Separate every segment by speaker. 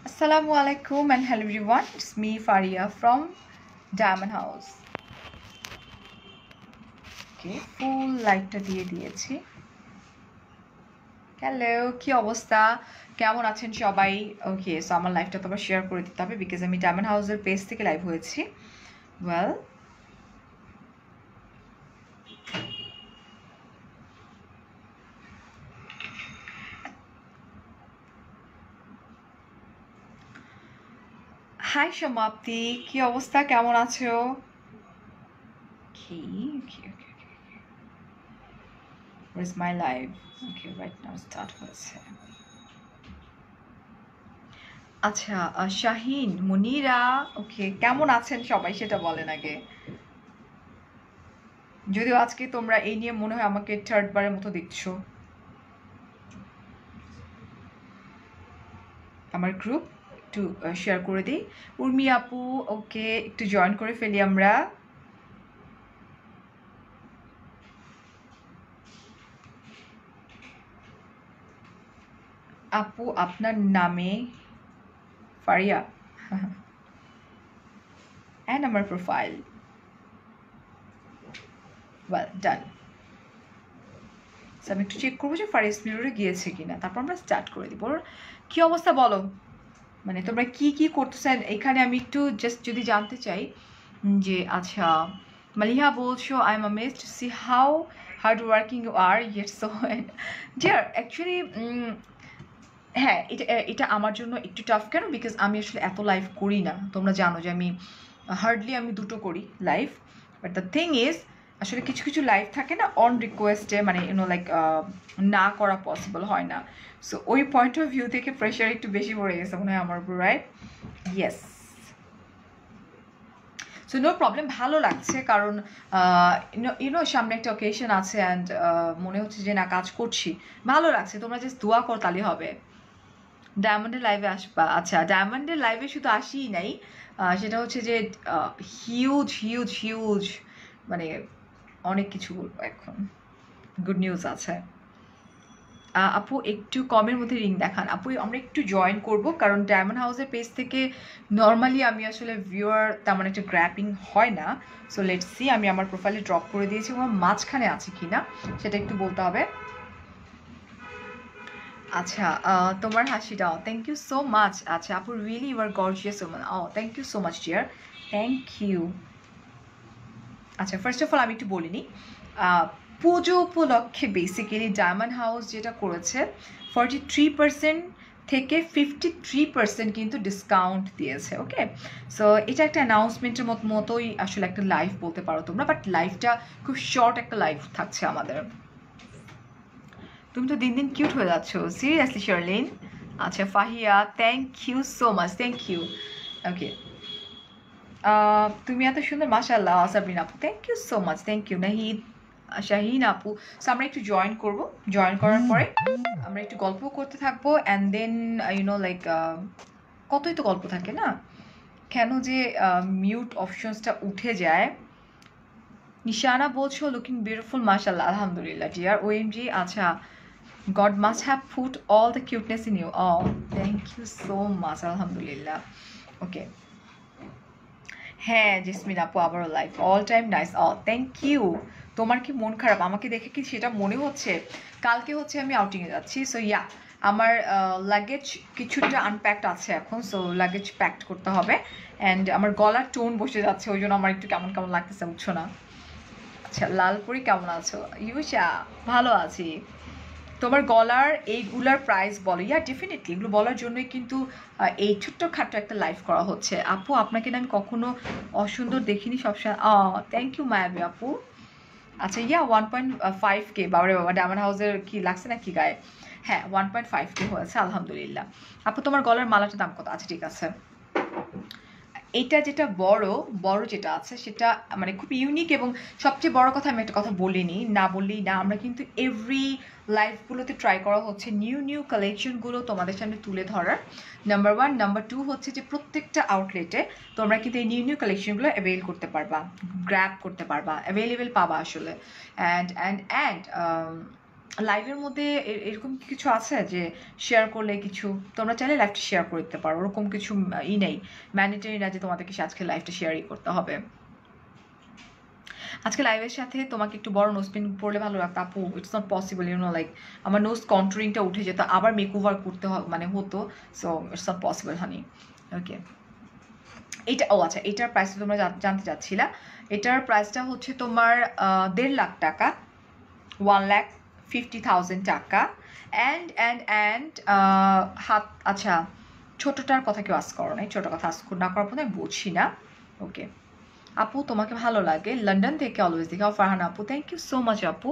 Speaker 1: Assalamu alaikum and hello everyone. It's me Faria from Diamond House. Okay, full লাইটটা দিয়ে দিয়েছি। Hello, কি অবস্থা? কেমন আছেন সবাই? ওকে, সো আমার লাইভটা তো আবার শেয়ার করে দিতে হবে বিকজ আমি ডায়মন্ড হাউসের পেজ থেকে লাইভ হয়েছি। ওয়েল, হাই সমাপ্তি, কি অবস্থা? কেমন আছো? কি কি Where is my live? Okay, right now start হয়েছে। আচ্ছা, শাহিন, মুনিরা, ওকে, কেমন আছেন সবাই সেটা বলেন আগে। যদিও আজকে তোমরা এই নিয়ে মনে হয় আমাকে থার্ড বারের মতো দেখছো। আমার গ্রুপ একটু শেয়ার করে দিই। উর্মি আপু, ওকে, একটু জয়েন করে ফেলি আমরা। আপু আপনার নামে ফারিয়া অ্যান্ড আমার প্রোফাইল। Well done. আমি একটু চেক করবো যে ফারিস মিররে গিয়েছে কিনা, তারপর আমরা স্টার্ট করে দিব। কি অবস্থা বলো, মানে তোমরা কি কি করতেছেন এখানে? আমি একটু জাস্ট যদি জানতে চাই যে আচ্ছা, মালিহা বলছো I am amazed to see how hardworking you are. Yes, so dear actually হ্যাঁ, এটা আমার জন্য একটু টাফ। কেন? বিকজ আমি আসলে এত লাইভ করি না। তোমরা জানো যে আমি হার্ডলি দুটো করি live. But the thing is, আসলে কিছু কিছু লাইভ থাকে না অন রিকোয়েস্টে, মানে লাইক না করা পসিবল হয় না। সো ওই পয়েন্ট অফ ভিউ থেকে প্রেশার একটু বেশি পড়ে গেছে মনে হয় আমার উপর, right? Yes, so no problem. ভালো লাগছে কারণ সামনে একটা অকেশন আছে অ্যান্ড মনে হচ্ছে যে না, কাজ করছি, ভালো লাগছে। তোমরা জাস্ট দোয়া কর, তাহলে হবে। ডায়মন্ডের লাইভে আসবা? আচ্ছা, ডায়মন্ডের লাইভে শুধু আসিই নাই, সেটা হচ্ছে যে হিউজ হিউজ হিউজ, মানে অনেক কিছু বলবো এখন। গুড নিউজ আছে। আপু একটু কমের মধ্যে রিং দেখান। আপু আমরা একটু জয়েন করব, কারণ ডায়মন্ড হাউসের পেজ থেকে নর্মালি আমি আসলে ভিউয়ার তেমন একটা গ্র্যাপিং হয় না। সো লেটস সি, আমি আমার প্রোফাইলে ড্রপ করে দিয়েছি, এবং মাঝখানে আছে কি না সেটা একটু বলতে হবে। আচ্ছা, তোমার হাসিটা, থ্যাংক ইউ সো মাচ। আচ্ছা আপু, really you are gorgeous woman. Thank you so much dear, thank you. আচ্ছা, ফার্স্ট অফ অল আমি একটু বলিনি, পুজো উপলক্ষে বেসিক্যালি ডায়মন্ড হাউস যেটা করেছে, 43% থেকে 53% কিন্তু ডিসকাউন্ট দিয়েছে। ওকে, সো এটা একটা অ্যানাউন্সমেন্টের মতোই আসলে একটা লাইভ বলতে পারো তোমরা, বাট লাইভটা খুব শর্ট একটা লাইভ থাকছে আমাদের। তুমি তো দিন দিন কিউট হয়ে যাচ্ছ, সিরিয়াসলি শার্লিন। আচ্ছা Fahia, thank you so much, thank you. Okay, তুমি এত সুন্দর, মাশাআল্লাহ। সাবরিন আপু, thank you so much, thank you. Nahid, Shahin আপু। সো আমরা একটু জয়েন করব, জয়েন করার পরে আমরা একটু গল্প করতে থাকবো অ্যান্ড দেন লাইক কতই তো গল্প থাকে না, কেন যে মিউট অপশনসটা উঠে যায়। নিশানা বলছো লুকিং বিউটিফুল, মাশাআল্লাহ, আলহামদুলিল্লাহ ডিয়ার। ওএমজি, আচ্ছা, God must have put all the cuteness in you. Oh, thank you so much. Alhamdulillah. Okay. হ্যাঁ জেসমিন আপু, আবারও life all time nice. Thank you. তোমার কি মন খারাপ? আমাকে দেখে কি সেটা মনে হচ্ছে? কালকে হচ্ছে আমি আউটিংয়ে যাচ্ছি, সো ইয়া, আমার লাগেজ কিছুটা আনপ্যাকড আছে এখন, সো লাগেজ প্যাকড করতে হবে। অ্যান্ড আমার গলার টোন বসে যাচ্ছে, ওই জন্য আমার একটু কেমন কেমন লাগতেছে, বুঝছো না? আচ্ছা, লালপুরি কেমন আছো? ইউষা, ভালো আছি। তোমার গলার এইগুলার প্রাইস বলো। ইয়া ডেফিনেটলি, এগুলো বলার জন্যই কিন্তু এই ছোট্টখাট্টো একটা লাইভ করা হচ্ছে। আপু আপনাকে না আমি কখনো অসুন্দর দেখিনি সবসময়। থ্যাংক ইউ মায়াবী আপু। আচ্ছা ইয়া 1.5K, বাবারে বাবা, ডায়মন্ড হাউসের কি লাগছে না কি গায়ে? হ্যাঁ 1.5K হয়েছে, আলহামদুলিল্লাহ। আপু তোমার গলার মালাটার দাম কত? আচ্ছা ঠিক আছে, এটা যেটা বড় বড় যেটা আছে সেটা মানে খুব ইউনিক, এবং সবচেয়ে বড় কথা আমি একটা কথা বলিনি, না বললেই না, আমরা কিন্তু এভরি লাইফগুলোতে ট্রাই করা হচ্ছে নিউ নিউ কালেকশনগুলো তোমাদের সামনে তুলে ধরার, নাম্বার ওয়ান। নাম্বার টু হচ্ছে যে প্রত্যেকটা আউটলেটে তোমরা কিন্তু এই নিউ নিউ কালেকশনগুলো অ্যাভেল করতে পারবা, গ্র্যাব করতে পারবা, অ্যাভেলেবেল পাবা আসলে। অ্যান্ড লাইভের মধ্যে এরকম কিছু আছে যে শেয়ার করলে কিছু তোমরা চাইলে লাইভটা শেয়ার করে দিতে পারো, ওরকম কিছু নেই, ম্যান্ডেটরি না যে তোমাদেরকে আজকে লাইভটা শেয়ারই করতে হবে। আজকে লাইভের সাথে তোমাকে একটু বড় নোজ পিন পরলে ভালো লাগতো আপু, ইটস নট পসিবল, লাইক আমার নোজ কন্ট্রোলিংটা উঠে যেত, আবার মেক ওভার করতে মানে হতো, সো ইটস নট পসিবল হানি। ওকে, এটা আচ্ছা, এটার প্রাইসটা তোমরা জানতে চাচ্ছিলা। এটার প্রাইসটা হচ্ছে তোমার 1.5 লাখ টাকা, 1,50,000 টাকা। অ্যান্ড হাত, আচ্ছা ছোটোটার কথা কেউ আস করো নাই, ছোটো কথা আস না করার পর আমি বলছি না। ওকে আপু, তোমাকে ভালো লাগে লন্ডন থেকে অলওয়েজ দেখাও ফারহানা আপু, থ্যাংক ইউ সো মাচ আপু।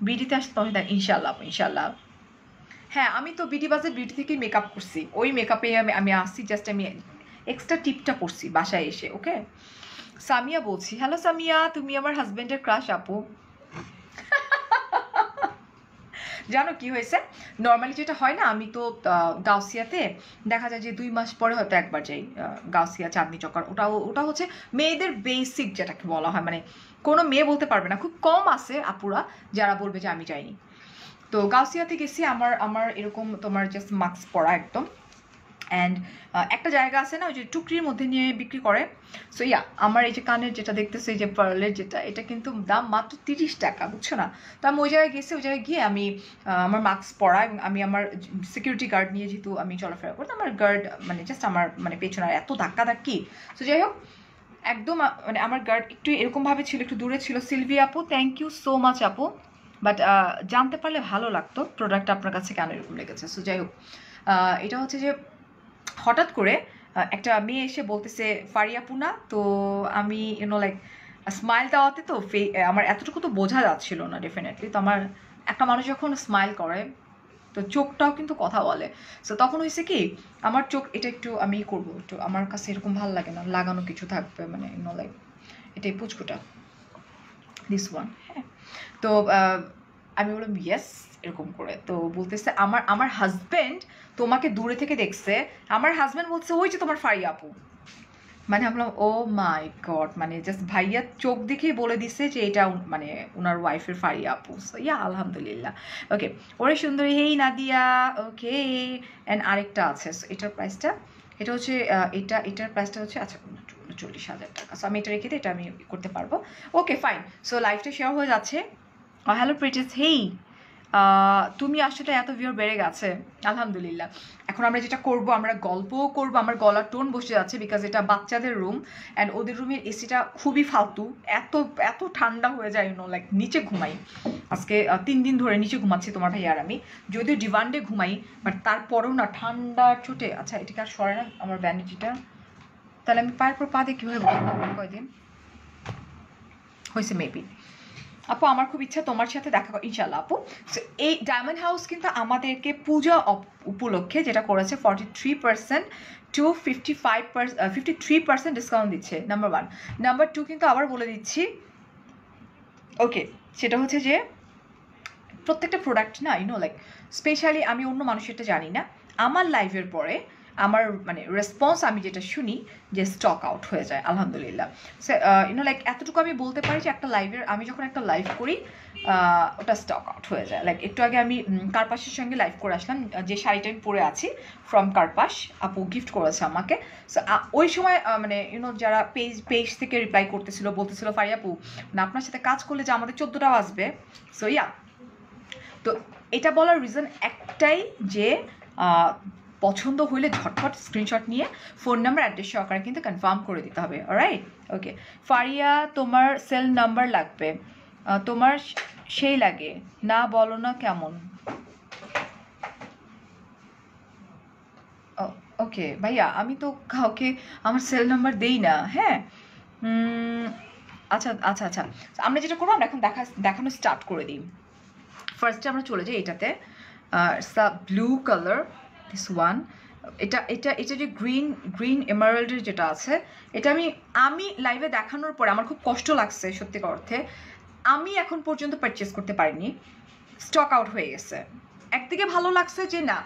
Speaker 1: বিডিতে আসতে তোমাকে দেখ ইনশাল্লাহ আপু, ইনশাল্লাহ। হ্যাঁ, আমি তো বিডি বাজার বিউটি থেকেই মেকআপ করছি, ওই মেকআপে আমি আসছি, জাস্ট আমি এক্সট্রা টিপটা পড়ছি বাসায় এসে। ওকে, সামিয়া বলছি, হ্যালো সামিয়া, তুমি আমার হাজব্যান্ডের ক্রাশ আপু। জানো কি হয়েছে, নর্মালি যেটা হয় না, আমি তো গাউসিয়াতে দেখা যায় যে 2 মাস পরে হয়তো একবার যাই গাউসিয়া, চাঁদনি চক্কর, ওটা হচ্ছে মেয়েদের বেসিক যেটাকে বলা হয়, মানে কোনো মেয়ে বলতে পারবে না, খুব কম আছে আপুরা যারা বলবে যে আমি যাইনি। তো গাউসিয়াতে গেছি, আমার এরকম তোমার জাস্ট মাস্ক পরা একদম, অ্যান্ড একটা জায়গা আছে না ওই যে টুকরির মধ্যে নিয়ে বিক্রি করে, সো আমার এই যে কানের যেটা দেখতেছে, এই যে পার্লের যেটা, এটা কিন্তু দাম মাত্র 30 টাকা, বুঝছো না? তো আমি ওই জায়গায় গেছি, ওই জায়গায় গিয়ে আমি আমার মাস্ক পরা, এবং আমি আমার সিকিউরিটি গার্ড নিয়ে যেহেতু আমি চলাফেরা করতাম, আমার গার্ড মানে জাস্ট আমার মানে পেছনে এত ধাক্কি, সো যাই হোক একদম মানে আমার গার্ড একটু এরকমভাবে ছিল, একটু দূরে ছিল। সিলভিয়া আপু, থ্যাংক ইউ সো মাচ আপু, বাট জানতে পারলে ভালো লাগতো প্রোডাক্টটা আপনার কাছে কেন এরকম লেগেছে। সো যাই হোক, এটা হচ্ছে যে হঠাৎ করে একটা মেয়ে এসে বলতেছে ফারিয়াপু না, তো আমি লাইক স্মাইল দেওয়াতে তো আমার এতটুকু তো বোঝা যাচ্ছিল না ডেফিনেটলি। তো আমার একটা মানুষ যখন স্মাইল করে তো চোখটাও কিন্তু কথা বলে। সো তখন হয়েছে কি, আমার চোখ এটা একটু আমি করবো, একটু আমার কাছে এরকম ভালো লাগে না, লাগানো কিছু থাকবে, মানে লাইক এটাই পুচকুটা, দিস ওয়ান। হ্যাঁ, তো আমি বললাম ইয়েস এরকম করে, তো বলতেছে আমার হাজব্যান্ড তোমাকে দূরে থেকে দেখছে, আমার হাজব্যান্ড বলছে ওই যে তোমার ফারিয়া আপু। মানে আমরা ও মাই গড, মানে জাস্ট ভাইয়া চোখ দেখেই বলে দিছে যে এটা মানে ওনার ওয়াইফের ফারিয়া আপু। সো আলহামদুলিল্লাহ। ওকে, ওরে সুন্দরী, হেই নাদিয়া। ওকে, অ্যান্ড আরেকটা আছে, এটার প্রাইসটা, এটা হচ্ছে এটার প্রাইসটা হচ্ছে আচ্ছা 40,000 টাকা। সো আমি এটা রেখে দিই, এটা আমি করতে পারবো। ওকে ফাইন, সো লাইফটা শেয়ার হয়ে যাচ্ছে। হ্যালো প্রিটিস, হেই তুমি আসলে এত ভিউর বেড়ে গেছে, আলহামদুলিল্লাহ। এখন আমরা যেটা করব, আমরা গল্পও করব, আমার গলার টোন বসে যাচ্ছে বিকজ এটা বাচ্চাদের রুম, অ্যান্ড ওদের রুমের এসিটা খুবই ফালতু, এত এত ঠান্ডা হয়ে যায়, লাইক নিচে ঘুমাই আজকে 3 দিন ধরে নিচে ঘুমাচ্ছি তোমার ভাই আর আমি, যদিও ডিভান্ডে ঘুমাই, বাট তারপরেও না ঠান্ডার চোটে। আচ্ছা এটাকে আর সরে না আমার ব্যান্ডেজটা, তাহলে আমি পায়ের পর পা দিয়ে কীভাবে বলবো কয়দিন হয়েছে মেবি। আপু আমার খুব ইচ্ছা তোমার সাথে দেখা করা, ইনশাল্লাহ আপু। এই ডায়মন্ড হাউস কিন্তু আমাদেরকে পূজা উপলক্ষে যেটা করেছে 43% to 53% ডিসকাউন্ট দিচ্ছে, নাম্বার 1। নাম্বার 2 কিন্তু আবার বলে দিচ্ছি, ওকে, সেটা হচ্ছে যে প্রত্যেকটা প্রোডাক্ট না লাইক স্পেশালি আমি অন্য মানুষেরটা জানি না, আমার লাইভের পরে আমার মানে রেসপন্স আমি যেটা শুনি যে স্টক আউট হয়ে যায়, আলহামদুলিল্লাহ। লাইক এতটুকু আমি বলতে পারি যে একটা লাইভের, আমি যখন একটা লাইভ করি ওটা স্টক আউট হয়ে যায়। লাইক একটু আগে আমি কার্পাসের সঙ্গে লাইভ করে আসলাম, যে শাড়িটা আমি পরে আছি ফ্রম কার্পাস, আপু গিফট করেছে আমাকে। সো ওই সময় মানে যারা পেজ থেকে রিপ্লাই করতেছিল, বলতেছিল ফারিয়া আপু না আপনার সাথে কাজ করলে যে আমাদের 14টাও আসবে। সো তো এটা বলার রিজন একটাই যে পছন্দ হলে ঝটফট স্ক্রিনশট নিয়ে ফোন নাম্বার অ্যাড্রেস সহকারে কিন্তু কনফার্ম করে দিতে হবে, অলরাইট? ওকে ফারিয়া, তোমার সেল নাম্বার লাগবে, তোমার সেই লাগে না, বলো না কেমন। ওকে ভাইয়া, আমি তো কাউকে আমার সেল নাম্বার দেই না। হ্যাঁ, আচ্ছা আচ্ছা আচ্ছা, আমরা যেটা করবো, আমরা এখন দেখানো স্টার্ট করে দিই। ফার্স্টে আমরা চলে যাই এটাতে, ব্লু কালার, দিস ওয়ান। এটা যে গ্রিন এমারাল্ডের যেটা আছে, এটা আমি লাইভে দেখানোর পরে আমার খুব কষ্ট লাগছে সত্যিকার অর্থে, আমি এখন পর্যন্ত পারচেস করতে পারিনি, স্টক আউট হয়ে গেছে। একদিকে ভালো লাগছে যে না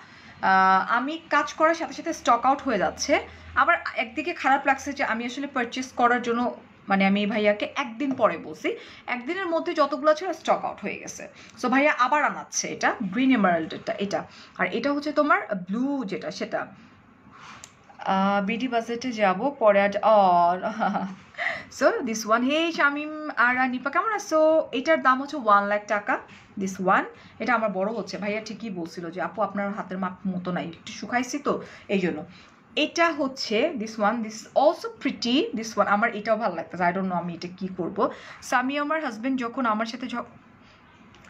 Speaker 1: আমি কাজ করার সাথে সাথে স্টক আউট হয়ে যাচ্ছে, আবার একদিকে খারাপ লাগছে যে আমি আসলে পারচেস করার জন্য মানে আমি ভাইয়াকে একদিন পরে বলছি, একদিনের মধ্যে যতগুলো ছিল স্টক আউট হয়ে গেছে। সো ভাইয়া আবার আনাচ্ছে এটা গ্রিন এমারাল্ডেরটা এটা। আর এটা হচ্ছে তোমার ব্লু যেটা সেটা। বিডি বাজেটে যাব পরে অল সো দিস ওয়ান। হে শামিম আর নিপা কেমন আছো? এটার দাম হচ্ছে 1 লাখ টাকা। দিস ওয়ান এটা আমার বড় হচ্ছে, ভাইয়া ঠিকই বলছিল যে আপু আপনার হাতের মাপ মতো নাই, একটু শুকাইছি তো এই জন্য। এটা হচ্ছে this one, this also pretty. This one আমার এটাও ভালো লাগতেছে, আই ডোন্ট নো আমি এটা কী করবো। সামিয়া আমার হাজব্যান্ড যখন আমার সাথে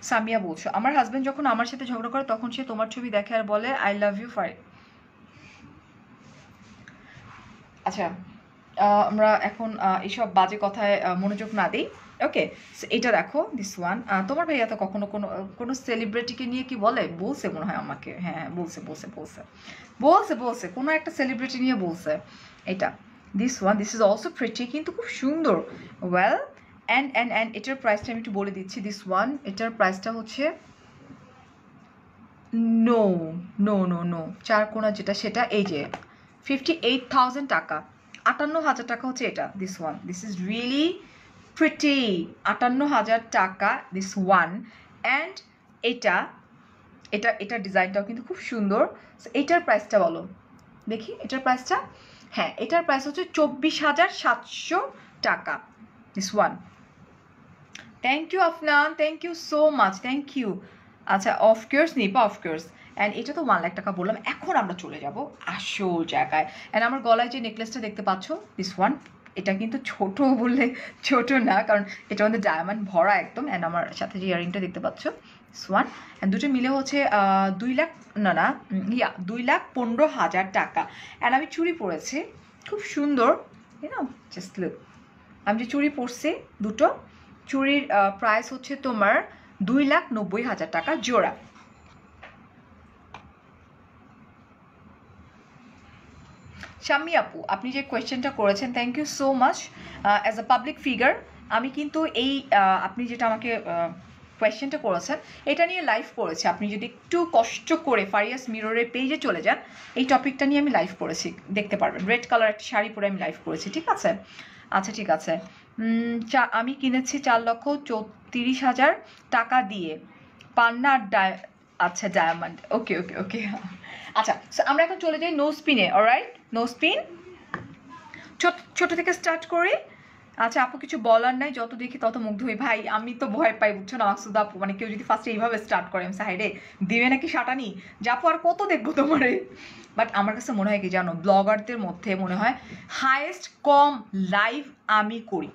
Speaker 1: সামিয়া বলছো আমার হাজব্যান্ড যখন আমার সাথে ঝগড়া করে তখন সে তোমার ছবি দেখে আর বলে আই লাভ ইউ ফার। আচ্ছা আমরা এখন এইসব বাজে কথায় মনোযোগ না দিই। ওকে, এটা দেখো দিস ওয়ান। তোমার ভাইয়া তো কখনো কোনো সেলিব্রিটিকে নিয়ে কি বলছে মনে হয় আমাকে, হ্যাঁ বলছে কোনো একটা সেলিব্রিটি নিয়ে বলছে এটা। This one, this is also pretty, কিন্তু খুব সুন্দর। ওয়েল অ্যান্ড এটার প্রাইসটা আমি একটু বলে দিচ্ছি। দিস ওয়ান এটার প্রাইসটা হচ্ছে নো নো নো নো চার কোনা যেটা সেটা এই যে 58,000 টাকা, 58,000 টাকা হচ্ছে এটা। This one, this is really pretty, 58,000 টাকা দিস ওয়ান। অ্যান্ড এটা এটা এটার ডিজাইনটাও কিন্তু খুব সুন্দর। এটার প্রাইসটা বলো দেখি, এটার প্রাইসটা, হ্যাঁ এটার প্রাইস হচ্ছে 24,700 টাকা this one. Thank you Afnan, thank you so much, thank you. আচ্ছা অফকোর্স নিপা অফকোর্স। অ্যান্ড এটা তো 1 লাখ টাকা বললাম। এখন আমরা চলে যাব আসল জায়গায়। অ্যান্ড আমার গলায় যে নেকলেসটা দেখতে পাচ্ছ দিস ওয়ান, এটা কিন্তু ছোট বললে ছোট না, কারণ এটা আমাদের ডায়মন্ড ভরা একদম। অ্যান্ড আমার সাথে যে ইয়ারিংটা দেখতে পাচ্ছ দিস ওয়ান, অ্যান্ড দুটো মিলে হচ্ছে 2 লাখ, না 2,15,000 টাকা। অ্যান্ড আমি চুড়ি পরেছি খুব সুন্দর, জাস্ট লুক। আমি যে চুড়ি পরছি দুটো, চুড়ির প্রাইস হচ্ছে তোমার 2,90,000 টাকা জোড়া। শাম্মী আপু আপনি যে কোয়েশ্চেনটা করেছেন thank you so much. As a public figure আমি কিন্তু এই আপনি যেটা আমাকে কোয়েশ্চেনটা করেছেন এটা নিয়ে লাইভ করেছি। আপনি যদি একটু কষ্ট করে ফারিয়াস মিররের পেজে চলে যান, এই টপিকটা নিয়ে আমি লাইভ করেছি, দেখতে পারবেন। রেড কালার একটা শাড়ি পরে আমি লাইভ করেছি, ঠিক আছে? আচ্ছা ঠিক আছে। আমি কিনেছি 4,34,000 টাকা দিয়ে পান্না আচ্ছা ডায়মন্ড। ওকে ওকে ওকে আচ্ছা আমরা এখন চলে যাই নো স্পিনে। অলরাইট, নো স্পিন, ছোট থেকে স্টার্ট করি। আচ্ছা আপু কিছু বলার নাই, যত দেখি তত মুগ্ধ হই। ভাই আমি তো ভয় পাই বুঝছো না মাকসুদা আপু, মানে কেউ যদি ফার্স্টে এইভাবে স্টার্ট করে আমি সাইডে দিবে নাকি সাটানি যে আপু আর কত দেখবো তোমারে। বাট আমার কাছে মনে হয় কি জানো, ব্লগারদের মধ্যে মনে হয় হাইয়েস্ট কম লাইভ আমি করি,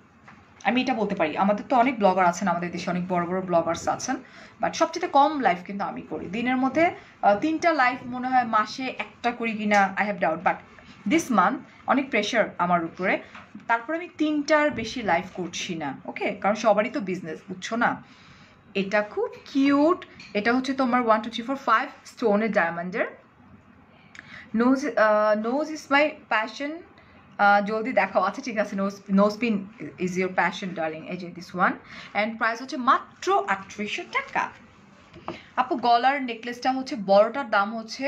Speaker 1: আমি এটা বলতে পারি। আমাদের তো অনেক ব্লগার আছেন, আমাদের দেশে অনেক বড় বড় ব্লগার্স আছেন, বাট সবচেয়ে কম লাইভ কিন্তু আমি করি। দিনের মধ্যে 3টা লাইভ মনে হয়, মাসে 1টা করি কিনা I have doubt. But this month অনেক প্রেশার আমার উপরে, তারপরে আমি 3টার বেশি লাইভ করছি না। ওকে, কারণ সবারই তো বিজনেস বুঝছো না। এটা খুব কিউট, এটা হচ্ছে তোমার 1 2 3 4 5 স্টোনের ডায়মন্ডের। নোজ ইজ মাই প্যাশন, জলদি দেখাও। আচ্ছা ঠিক আছে, no spin is your passion darling. এই যে দিস ওয়ান, অ্যান্ড প্রাইস হচ্ছে মাত্র 3800 টাকা। আপু গলার নেকলেসটা হচ্ছে বড়টার দাম হচ্ছে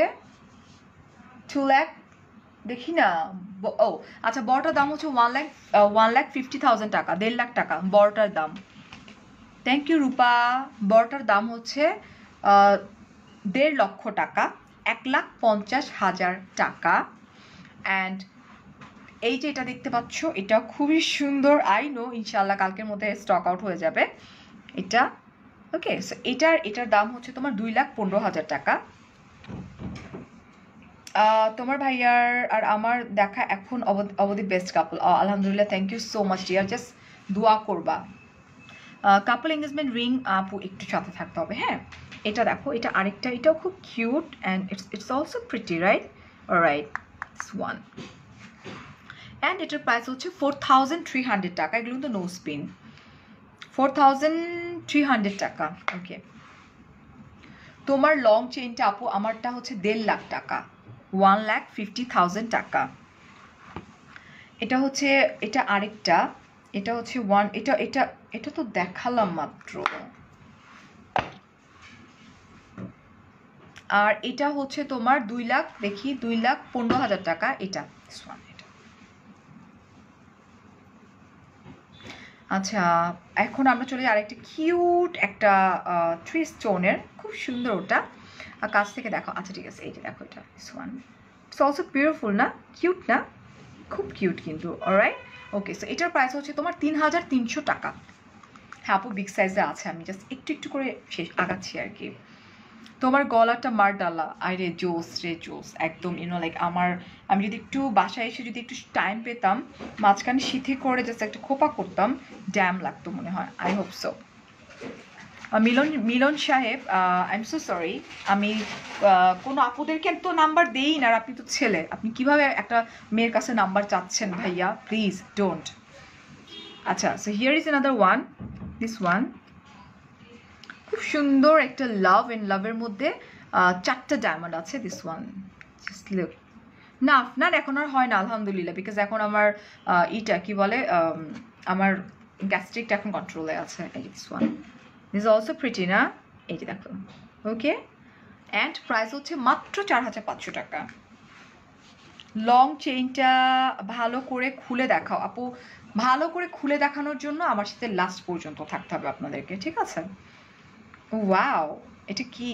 Speaker 1: 2 লাখ, দেখি না। ও আচ্ছা বড়টার দাম হচ্ছে 1,50,000 টাকা, 1.5 লাখ টাকা বড়টার দাম। থ্যাংক ইউ রূপা। বড়টার দাম হচ্ছে 1.5 লক্ষ টাকা, 1,50,000 টাকা। অ্যান্ড এই যে এটা দেখতে পাচ্ছ এটা খুবই সুন্দর। আই নো ইনশাল্লাহ কালকের মধ্যে স্টক আউট হয়ে যাবে এটা। ওকে, সো এটার দাম হচ্ছে তোমার 2,15,000 টাকা। তোমার ভাইয়ার আর আমার দেখা এখন অবধি বেস্ট কাপল। আলহামদুলিল্লাহ, thank you so much dear, just দোয়া করবা। কাপল এঙ্গেজমেন্ট রিং আপু একটু সাথে থাকতে হবে। হ্যাঁ এটা দেখো, এটা আরেকটা, এটাও খুব cute and it's also pretty, right? Right, this one. And এটার প্রাইস হচ্ছে 4,300 টাকা। এগুলো কিন্তু নো স্পিন, 4,300 টাকা। ওকে, তোমার লং চেইনটা আপু আমারটা হচ্ছে 1.5 লাখ টাকা, 1,50,000 টাকা। এটা হচ্ছে, এটা আরেকটা, এটা হচ্ছে এটা এটা এটা তো দেখালাম মাত্র। আর এটা হচ্ছে তোমার 2 লাখ, দেখি 2,15,000 টাকা এটা। আচ্ছা, এখন আমরা চলে যাই আরেকটা কিউট একটা 3 স্টোনের, খুব সুন্দর ওটা। কাছ থেকে দেখো। আচ্ছা ঠিক আছে, এই যে দেখো এটা, this one. It's also beautiful না, কিউট না, খুব কিউট কিন্তু। অলরাইট, ওকে। সো এটার প্রাইস হচ্ছে তোমার 3300 টাকা। হ্যাঁ আপু, বিগ সাইজে আছে, আমি জাস্ট একটু একটু করে শেষ আগাচ্ছি আর কি। তোমার গলাটা মার ডালা, আরে জোস রে জোস, একদম লাইক আমি যদি একটু বাসায় এসে যদি একটু টাইম পেতাম, মাঝখানে সিথে করে জাস্ট একটা খোপা করতাম, ড্যাম লাগতো মনে হয়। I hope so. Milan Milan সাহেব, আই এম সো সরি, আমি কোনো আপুদেরকে তো নাম্বার দেই না, আর আপনি তো ছেলে, আপনি কিভাবে একটা মেয়ের কাছে নাম্বার চাচ্ছেন ভাইয়া, প্লিজ ডোন্ট। আচ্ছা, so here is another one, this one. খুব সুন্দর একটা লাভ এন্ড লাভের মধ্যে 4টা ডায়মন্ড আছে, দিস ওয়ান। Just look. না আপনার এখন আর হয় না আলহামদুলিল্লাহ, বিকজ এখন আমার ইটা কি বলে, আমার গ্যাস্ট্রিকটা এখন কন্ট্রোলে আছে। এই this one, this also pretty না, এই যে দেখো। ওকে, অ্যান্ড প্রাইস হচ্ছে মাত্র 4500 টাকা। লং চেইনটা ভালো করে খুলে দেখাও আপু, ভালো করে খুলে দেখানোর জন্য আমার সাথে লাস্ট পর্যন্ত থাকতে হবে আপনাদেরকে, ঠিক আছে? ওয়াও, এটা কি?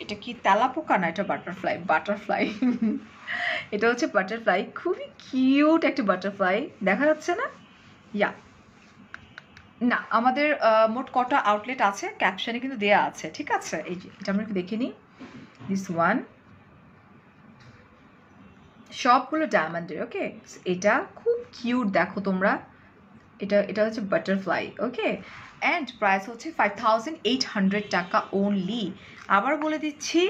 Speaker 1: এটা কি তেলাপোকা না, এটা বাটারফ্লাই। বাটারফ্লাই এটা হচ্ছে বাটারফ্লাই, খুবই কিউট একটা বাটারফ্লাই, দেখা যাচ্ছে না? ইয়া, না আমাদের মোট কটা আউটলেট আছে ক্যাপশনে কিন্তু দেয়া আছে, ঠিক আছে? এই যে এটা আমরা একটু দেখে নিই, দিস ওয়ান। সবগুলো ডায়মন্ডের, ওকে। এটা খুব কিউট, দেখো তোমরা, এটা হচ্ছে বাটারফ্লাই, ওকে। অ্যান্ড প্রাইস হচ্ছে 5800 টাকা ওনলি। আবার বলে দিচ্ছি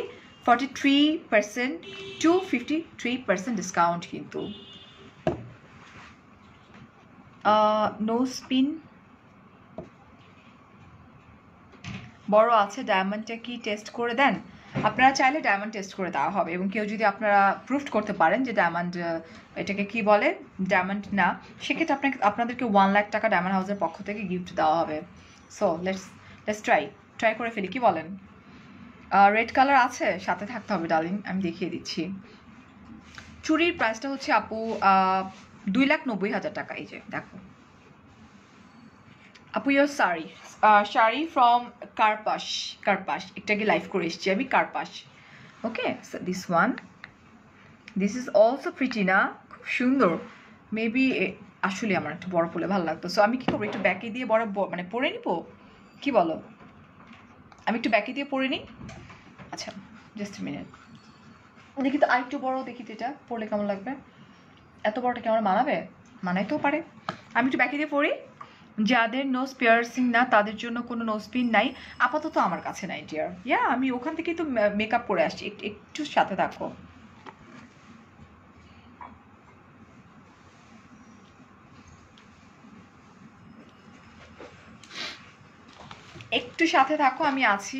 Speaker 1: 43% টু 53% ডিসকাউন্ট কিন্তু। নো স্পিন বড় আছে, ডায়মন্ডটা কি টেস্ট করে দেন? আপনারা চাইলে ডায়মন্ড টেস্ট করে দেওয়া হবে, এবং কেউ যদি আপনারা প্রুফ করতে পারেন যে ডায়মন্ড, এটাকে কি বলে, ডায়মন্ড না, সেক্ষেত্রে আপনাদেরকে 1 লাখ টাকা ডায়মন্ড হাউসের পক্ষ থেকে গিফট দেওয়া হবে। সো লেটস ট্রাই করে ফেলি, কি বলেন? রেড কালার আছে, সাথে থাকতে হবে ডার্লিং, আমি দেখিয়ে দিচ্ছি। চুরির প্রাইসটা হচ্ছে আপু 2,90,000 টাকা। এই যে দেখো আপু, ইয়োর শাড়ি ফ্রম কার্পাস একটা কি লাইভ করে এসেছি আমি, Karpas. Okay, this one, this is also pretty না, খুব সুন্দর। মেবি আসলে আমার একটু বড় পড়লে ভালো লাগতো, সো আমি কি করবো, একটু ব্যাকে দিয়ে মানে পরে নিবো, কি বলো? আমি একটু ব্যাকে দিয়ে পরে নিই। আচ্ছা, জাস্ট মিনিট, দেখি তো আরেকটু বড়, দেখি তো এটা পরলে কেমন লাগবে। এত বড়টা কেমন মানাবে? মানাইতেও পারে। আমি একটু ব্যাকে দিয়ে পড়ি। যাদের নোজ পিয়ার্সিং না তাদের জন্য কোনো নোজ পিন নাই আপাতত আমার কাছে নাই ডিয়ার। আমি ওখান থেকেই তো মেকআপ করে আসছি, একটু সাথে থাকো। একটু সাথে থাকো, আমি আছি,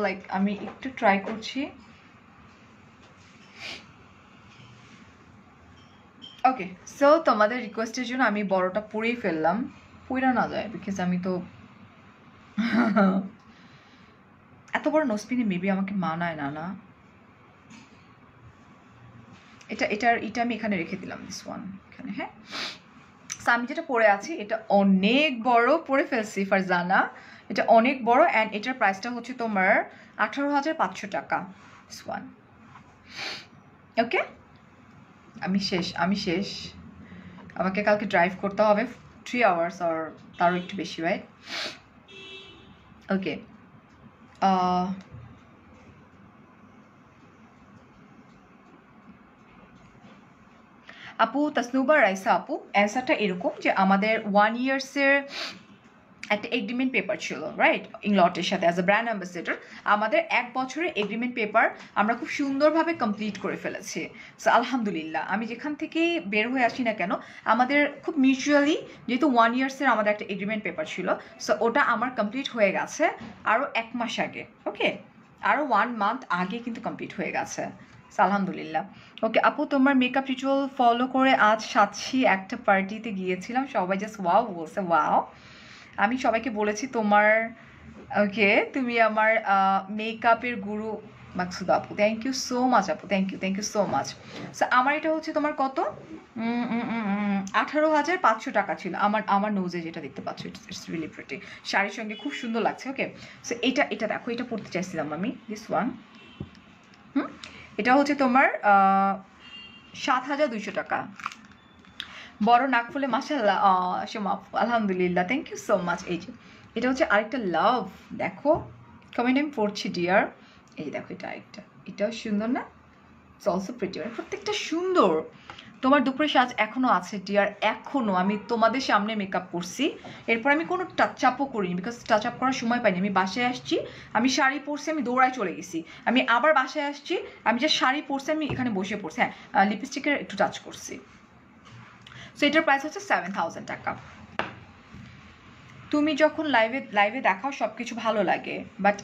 Speaker 1: লাইক আমি একটু ট্রাই করছি। ওকে, সো তোমাদের রিকোয়েস্টের জন্য আমি বড়টা পরেই ফেললাম, পইরা না যায়, বিকজ আমি তো এত বড় নোসপিনে মেবি আমাকে মানায় না। না, এটা আমি এখানে রেখে দিলাম, দিস ওয়ান এখানে। হ্যাঁ, আমি যেটা পরে আছি এটা অনেক বড়, পরে ফেলছি ফারজানা, এটা অনেক বড়। অ্যান্ড এটার প্রাইসটা হচ্ছে তোমার 18,500 টাকা, দিস ওয়ান। ওকে, আমি শেষ। আমাকে কালকে ড্রাইভ করতে হবে 3 আওয়ার্স আর তারও একটু বেশি, রাইট? ওকে, আপু তাসনুবা রাইসা আপু, অ্যান্সারটা এরকম যে আমাদের 1 ইয়ার্সের একটা এগ্রিমেন্ট পেপার ছিল, রাইট? ইংলটের সাথে অ্যাজ এ ব্র্যান্ড অ্যাম্বাসেডর আমাদের 1 বছরের এগ্রিমেন্ট পেপার আমরা খুব সুন্দরভাবে কমপ্লিট করে ফেলেছি। সো আলহামদুলিল্লাহ, আমি যেখান থেকেই বের হয়ে আসি না কেন, আমাদের খুব মিউচুয়ালি, যেহেতু 1 ইয়ার্সের আমাদের একটা এগ্রিমেন্ট পেপার ছিল, সো ওটা আমার কমপ্লিট হয়ে গেছে আরও 1 মাস আগে। ওকে, আরও 1 মান্থ আগে কিন্তু কমপ্লিট হয়ে গেছে, আলহামদুলিল্লাহ। ওকে আপু, তোমার মেকআপ রিচুয়াল ফলো করে আজ সাতসি একটা পার্টিতে গিয়েছিলাম, সবাই জাস্ট ওয়াও বলছে, ওয়াও। আমি সবাইকে বলেছি তোমার, ওকে, তুমি আমার মেকআপের গুরু মাকসুদা আপু, থ্যাংক ইউ সো মাচ আপু, thank you so much. So আমার এটা হচ্ছে তোমার কত, 18,500 টাকা ছিল আমার আমার নোজে, যেটা দেখতে পাচ্ছ। ইটস রিয়েলি প্রিটি, শাড়ির সঙ্গে খুব সুন্দর লাগছে। ওকে, সো এটা দেখো, এটা পড়তে চাইছিলাম আমি, দিস ওয়ান। এটা হচ্ছে তোমার 7,200 টাকা। বড় নাক ফুলে মাশাআল্লাহ, আলহামদুলিল্লাহ, থ্যাংক ইউ সো মাচ। এই যে এটা হচ্ছে আরেকটা লাভ, দেখো কমেন্ট আমি পড়ছি ডিয়ার। এই দেখো এটা আরেকটা, এটাও সুন্দর না? ইটস অলসো প্রিটি, মানে প্রত্যেকটা সুন্দর। তোমার দুপুরে সাজ এখনও আছে ডিয়ার, এখনও আমি তোমাদের সামনে মেকআপ করছি, এরপর আমি কোনো টাচ আপও করিনি, বিকজ টাচ আপ করার সময় পাইনি। আমি বাসায় আসছি, আমি শাড়ি পরছি, আমি দৌড়ায় চলে গেছি, আমি আবার বাসায় আসছি, আমি যে শাড়ি পরছি আমি এখানে বসে পড়ছি, হ্যাঁ লিপস্টিকের একটু টাচ করছি। সো এটার প্রাইস হচ্ছে 7,000 টাকা। তুমি যখন লাইভে দেখাও সব কিছু ভালো লাগে, বাট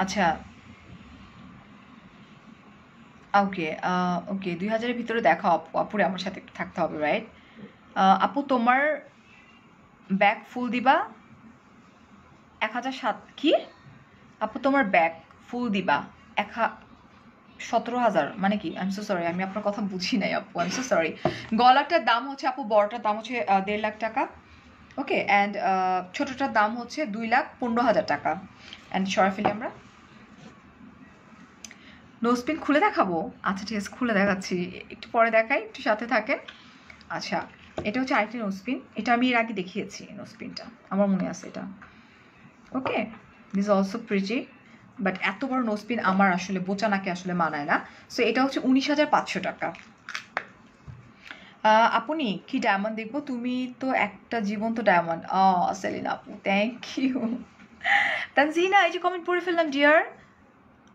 Speaker 1: আচ্ছা ওকে ওকে, 2,000-এর ভিতরে দেখাও আপু, আপুরে আমার সাথে একটু থাকতে হবে, রাইট? আপু তোমার ব্যাগ ফুল দিবা 1,007 কি? আপু তোমার ব্যাগ ফুল দিবা 17,000 মানে কি? আই এম সো সরি, আমি আপনার কথা বুঝি নাই আপু, আই এম সো সরি। গলাটার দাম হচ্ছে আপু, বড়টার দাম হচ্ছে 1.5 লাখ টাকা, ওকে, অ্যান্ড ছোটোটার দাম হচ্ছে 2,15,000 টাকা। অ্যান্ড সরাফিলি আমরা নোজপিন খুলে দেখাবো? আচ্ছা ঠিক আছে, খুলে দেখাচ্ছি, একটু পরে দেখাই, একটু সাথে থাকেন। আচ্ছা, এটা হচ্ছে আরেকটি নোজপিন, এটা আমি এর আগে দেখিয়েছি নোজপিনটা, আমার মনে আছে এটা। ওকে, দিস অলসো প্রিটি, বাট এত বড় নোজপিন আমার আসলে বোচানাকে আসলে মানায় না। সো এটা হচ্ছে 19,500 টাকা। আপনি কি ডায়মন্ড দেখবো? তুমি তো একটা জীবন্ত ডায়মন্ড। সেলিনা আপু, থ্যাংক ইউ। তানজিনা, এই যে কমেন্ট পড়ে ফেললাম ডিয়ার।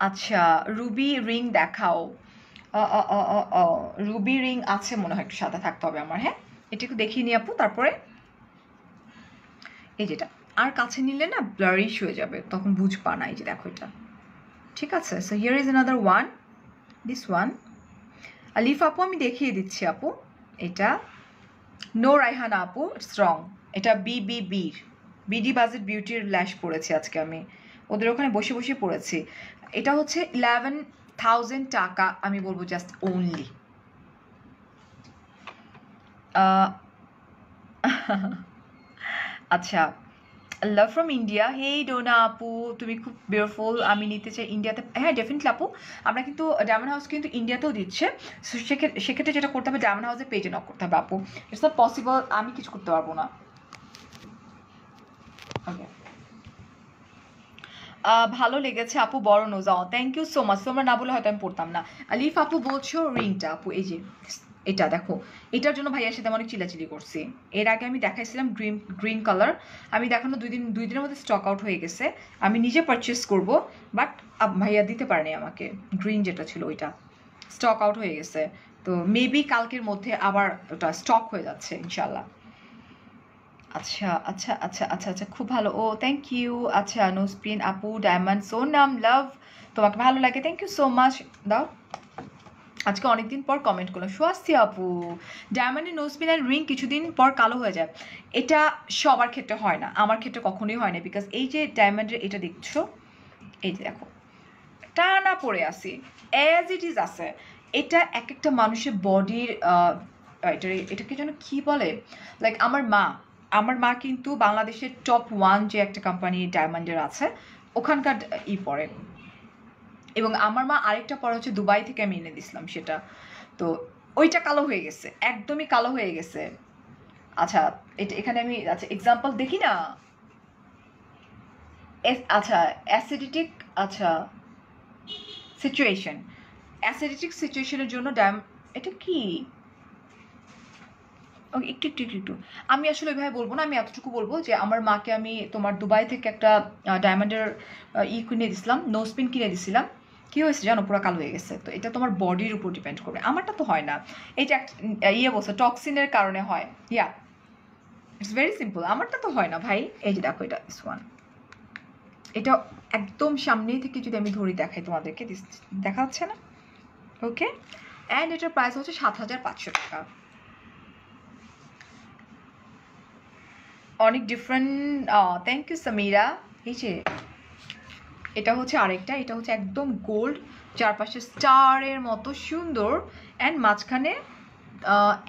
Speaker 1: আচ্ছা, রুবি রিং দেখাও। রুবি রিং আছে মনে হয়, একটু সাথে থাকতে হবে আমার, হ্যাঁ এটা একটু দেখিয়ে নি আপু। তারপরে এই যেটা, আর কাছে নিলে না ব্লারিশ হয়ে যাবে, তখন বুঝবা না। এই যে দেখো এটা, ঠিক আছে? So here is another one, this one. আলিফ আপু আমি দেখিয়ে দিচ্ছি আপু, এটা নো রাইহানা আপু, ইটস রং। এটা বিবিবির বিডি বাজেট বিউটির ল্যাশ পড়েছি আজকে আমি, ওদের ওখানে বসে বসে পড়েছি। এটা হচ্ছে 11,000 টাকা, আমি বলবো জাস্ট ওনলি। আচ্ছা, লাভ ফ্রম ইন্ডিয়া, হেই ডোনা আপু, তুমি খুব বিউটিফুল, আমি নিতে চাই ইন্ডিয়াতে। হ্যাঁ ডেফিনেটলি আপু, আমরা কিন্তু ডায়মন্ড হাউস কিন্তু ইন্ডিয়াতেও দিচ্ছে। সেক্ষেত্রে যেটা করতে হবে, ডায়মন্ড হাউসের পেজে নক করতে হবে আপু, ইটস নট পসিবল, আমি কিছু করতে পারবো না। ওকে, ভালো লেগেছে আপু, বড় নোজাও, থ্যাংক ইউ সো মাচ। তোমরা না বলে হয়তো আমি পড়তাম না। আলিফ আপু বলছো রিংটা আপু, এই যে এটা দেখো, এটার জন্য ভাইয়ার সাথে অনেক চিলাচিলি করছি। এর আগে আমি দেখাইছিলাম গ্রিন কালার, আমি দেখানো দুই দিনের মধ্যে স্টক আউট হয়ে গেছে। আমি নিজে পারচেস করব, বাট ভাইয়া দিতে পারেনি আমাকে। গ্রিন যেটা ছিল ওইটা স্টক আউট হয়ে গেছে, তো মেবি কালকের মধ্যে আবার ওটা স্টক হয়ে যাচ্ছে ইনশাল্লাহ। আচ্ছা আচ্ছা আচ্ছা আচ্ছা আচ্ছা, খুব ভালো, ও থ্যাংক ইউ। আচ্ছা, নোজপিন আপু ডায়মন্ড সোনাম লাভ, তোমাকে ভালো লাগে, থ্যাংক ইউ সো মাচ। দাও, আজকে অনেকদিন পর কমেন্ট করলাম। সুয়াস্তি আপু, ডায়মন্ডের নোজপিন আর রিং কিছুদিন পর কালো হয়ে যায়, এটা সবার ক্ষেত্রে হয় না, আমার ক্ষেত্রে কখনোই হয় না, বিকজ এই যে ডায়মন্ডের এটা দেখছো, এই যে দেখো টানা পড়ে আসি, অ্যাজ ইট ইজ আছে। এটা এক একটা মানুষের বডির এটাকে যেন কি বলে, লাইক আমার মা কিন্তু বাংলাদেশের টপ 1 যে একটা কোম্পানি ডায়মন্ডের আছে ওখানকার পরে, এবং আমার মা আরেকটা পরে হচ্ছে দুবাই থেকে আমি এনে দিছিলাম সেটা, তো ওইটা কালো হয়ে গেছে, একদমই কালো হয়ে গেছে। আচ্ছা, এটা এখানে আমি আচ্ছা এক্সাম্পল দেখি না। আচ্ছা অ্যাসিডিটিক, আচ্ছা সিচুয়েশনের জন্য এটা কি একটু একটু একটু একটু আমি আসলে ওইভাবে বলবো না, আমি এতটুকু বলবো যে আমার মাকে আমি তোমার দুবাই থেকে একটা ডায়মন্ডের কিনে দিছিলাম, নোজপিন কিনে দিছিলাম, কি হয়েছে জানো, পুরো কালো হয়ে গেছে। তো এটা তোমার বডির উপর ডিপেন্ড করবে, আমারটা তো হয় না। এটা বলছে টক্সিনের কারণে হয়, ইটস ভেরি সিম্পল, আমারটা তো হয় না ভাই। এই যে দেখো, এটা ইস ওয়ান, এটা একদম সামনে থেকে যদি আমি ধরি দেখাই তোমাদেরকে, দেখা যাচ্ছে না? ওকে, অ্যান্ড এটার প্রাইস হচ্ছে 7,500 টাকা। অনেক ডিফারেন্ট, থ্যাংক ইউ সামিরা। এই যে এটা হচ্ছে আরেকটা, এটা হচ্ছে একদম গোল্ড, চারপাশে স্টারের মতো সুন্দর, অ্যান্ড মাঝখানে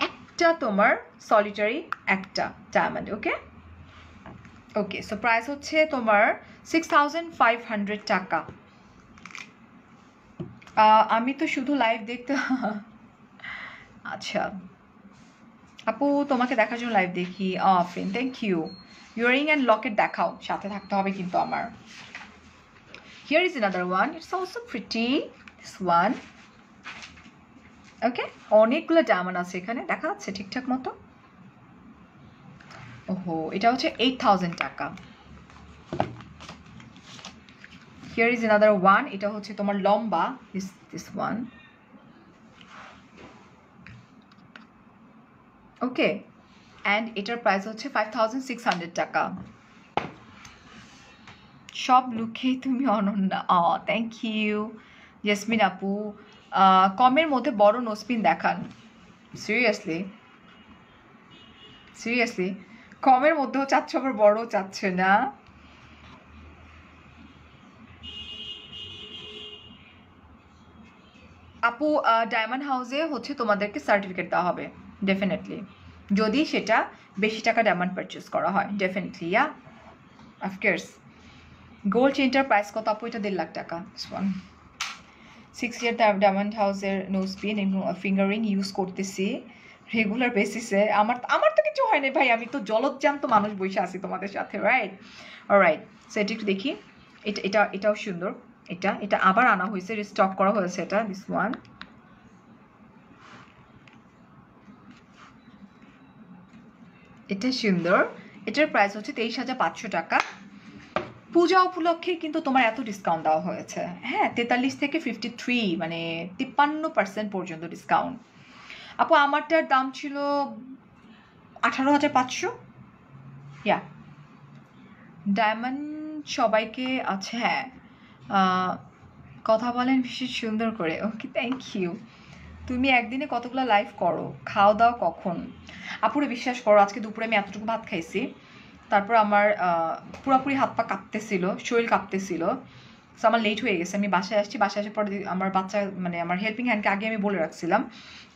Speaker 1: একটা তোমার সলিটারি একটা ডায়মন্ড ওকে ওকে সো প্রাইস হচ্ছে তোমার 6500 টাকা আমি তো শুধু লাইভ দেখতে আচ্ছা আপু তোমাকে দেখার জন্য লাইভ দেখি friend thank you earring and locket দেখাও সাথে থাকতে হবে কিন্তু আমার here is another one it's also pretty this one okay অনেকগুলো ডায়মন্ড আছে এখানে দেখা যাচ্ছে ঠিকঠাক মতো ওহো এটা হচ্ছে 8000 টাকা হিয়ার ইজ অ্যানাদার ওয়ান এটা হচ্ছে তোমার লম্বা দিস ওয়ান ওকে অ্যান্ড এটার প্রাইস হচ্ছে 5600 টাকা সব লুকেই তুমি অনন্যা থ্যাংক ইউ জেসমিন আপু কমের মধ্যে বড় নোসপিন দেখান সিরিয়াসলি কমের মধ্যেও চাচ্ছ আবার বড় চাচ্ছে না আপু ডায়মন্ড হাউসে হচ্ছে তোমাদেরকে সার্টিফিকেট দেওয়া হবে ডেফিনেটলি যদি সেটা বেশি টাকা ডায়মন্ড পারচেস করা হয় ডেফিনেটলি ইয়া অফকোর্স গোল্ড চেনটার প্রাইস কত আপু এটা 1.5 লাখ টাকা 6 ইয়ার ডায়মন্ড হাউসের নোজ পিন এবং ফিঙ্গারিং ইউজ করতেছি রেগুলার বেসিসে আমার তো কিছু হয় না ভাই আমি তো জলজ্জান্ত মানুষ বসে আছি তোমাদের সাথে রাইট অলরাইট সো এটা একটু দেখি এটাও সুন্দর এটা আবার আনা হয়েছে রিস্টক করা হয়েছে এটা দিস ওয়ান এটা সুন্দর এটার প্রাইস হচ্ছে 23500 টাকা পূজা উপলক্ষে কিন্তু তোমার এত ডিসকাউন্ট দেওয়া হয়েছে হ্যাঁ 43 থেকে 53 মানে 53% পর্যন্ত ডিসকাউন্ট আপু আমারটার দাম ছিল 18500 ইয়া ডায়মন্ড সবাইকে আছে হ্যাঁ কথা বলেন ভীষণ সুন্দর করে ওকে থ্যাংক ইউ তুমি একদিনে কতগুলো লাইভ করো খাওয়া দাওয়া কখন আপুরে বিশ্বাস করো আজকে দুপুরে আমি এতটুকু ভাত খাইছি তারপর আমার পুরোপুরি হাত পা কাঁপতেছিল শরীর কাঁপতেছিল সো আমার লেট হয়ে গেছে আমি বাসায় আসছি বাসায় আসার পরে আমার বাচ্চা মানে আমার হেল্পিং হ্যান্ডকে আগে আমি বলে রাখছিলাম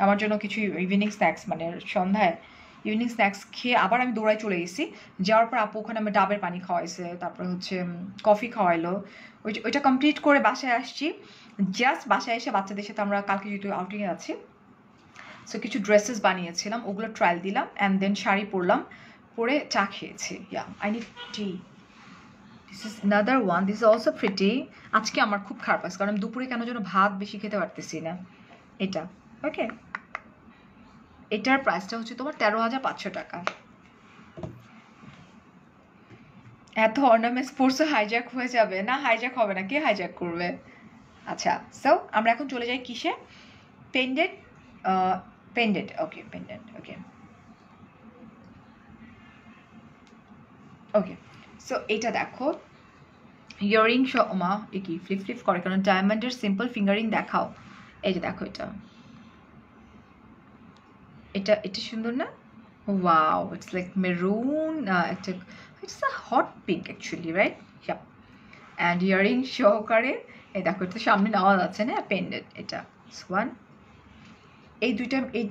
Speaker 1: আমার জন্য কিছু ইভিনিং স্ন্যাক্স মানে সন্ধ্যায় ইভিনিং স্ন্যাক্স খেয়ে আবার আমি দৌড়ায় চলে গেছি যাওয়ার পর আপু ওখানে আমি ডাবের পানি খাওয়াইছে তারপরে হচ্ছে কফি খাওয়াইলো ওইটা কমপ্লিট করে বাসায় আসছি জাস্ট বাসায় এসে বাচ্চাদের সাথে আমরা কালকে যেহেতু আউটিংয়ে আছি সো কিছু ড্রেসেস বানিয়েছিলাম ওগুলো ট্রায়াল দিলাম অ্যান্ড দেন শাড়ি পরলাম পরে চা খেয়েছি yeah I need T this is another one this is also pretty আজকে আমার খুব খারাপ আছে কারণ দুপুরে কেন যেন ভাত বেশি খেতে পারতেছি না এটা ওকে এটার প্রাইসটা হচ্ছে তোমার 13500 টাকা এত অর্নামেন্টস পরশো হাইজ্যাক হয়ে যাবে না হাইজ্যাক হবে না কে হাইজ্যাক করবে আচ্ছা সো আমরা এখন চলে যাই কিসে পেন্ডেন্ট ওকে পেন্ডেন্ট ওকে ওকে সো এটা দেখো ইয়ারিং মা এ কি ফ্লিপ করে কারণ ডায়মন্ডের সিম্পল ফিঙ্গারিং দেখাও এই যে দেখো এটা সুন্দর না ওয়াও ইটস লাইক মেরুন একটা it's a hot pink actually right yeah and earring সহকারে এই দেখো এটা সামনে নেওয়া যাচ্ছে না পেন্ডেন্ট এটা ওয়ান এই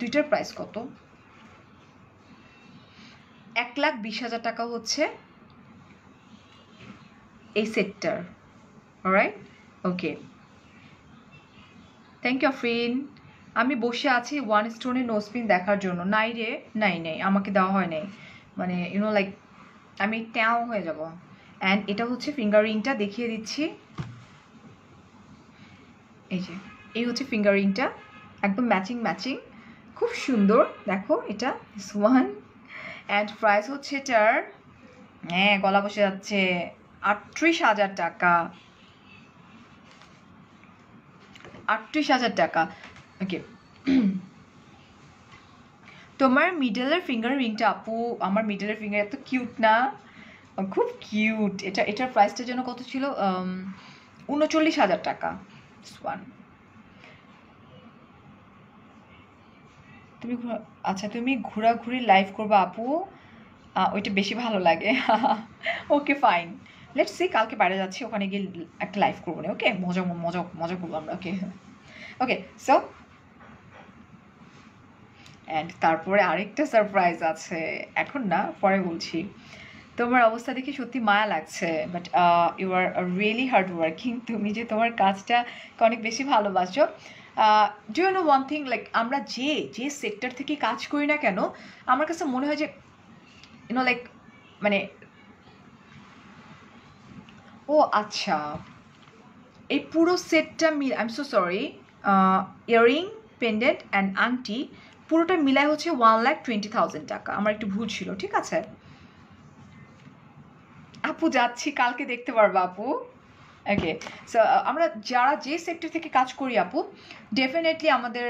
Speaker 1: দুইটার প্রাইস কত 1,20,000 টাকা হচ্ছে এই সেটটার alright okay thank you friend আমি বসে আছি ওয়ান স্টোনের নোজপিন দেখার জন্য নাই রে নাই আমাকে দেওয়া হয় নাই মানে ইউনো লাইক আমি ট্যাও হয়ে যাব অ্যান্ড এটা হচ্ছে ফিঙ্গারিংটা দেখিয়ে দিচ্ছি এই হচ্ছে ফিঙ্গারিংটা একদম ম্যাচিং খুব সুন্দর দেখো এটা দিস ওয়ান অ্যান্ড প্রাইস হচ্ছে এটার হ্যাঁ গলা বসে যাচ্ছে 38,000 টাকা 38,000 টাকা ওকে তোমার মিডলের ফিঙ্গার রিংটা আপু আমার মিডলের ফিঙ্গার এত কিউট না খুব কিউট এটার প্রাইসটা যেন কত ছিল 39,000 টাকা ওয়ান তুমি ঘোরাঘুরি লাইভ করবা আপু ওইটা বেশি ভালো লাগে ওকে ফাইন লেটস সি কালকে বাইরে যাচ্ছি ওখানে গিয়ে একটা লাইভ করবো না ওকে মজা করবো আমরা ওকে সো অ্যান্ড তারপরে আরেকটা সারপ্রাইজ আছে, এখন না, পরে বলছি। তোমার অবস্থা দেখে সত্যি মায়া লাগছে, but you are really hard working. তুমি যে তোমার কাজটা অনেক বেশি ভালোবাসো। Do you know one thing, like আমরা যে সেক্টর থেকে কাজ করি না কেন, আমার কাছে মনে হয় যে ইউনো লাইক মানে ও আচ্ছা, এই পুরো সেটটা I am so sorry, earring, pendant and আংটি পুরোটা মিলায় হচ্ছে 1,20,000 টাকা। আমার একটু ভুল ছিল, ঠিক আছে আপু, যাচ্ছি, কালকে দেখতে পারবো আপু। ওকে, সো আমরা যারা যে সেক্টর থেকে কাজ করি আপু, ডেফিনেটলি আমাদের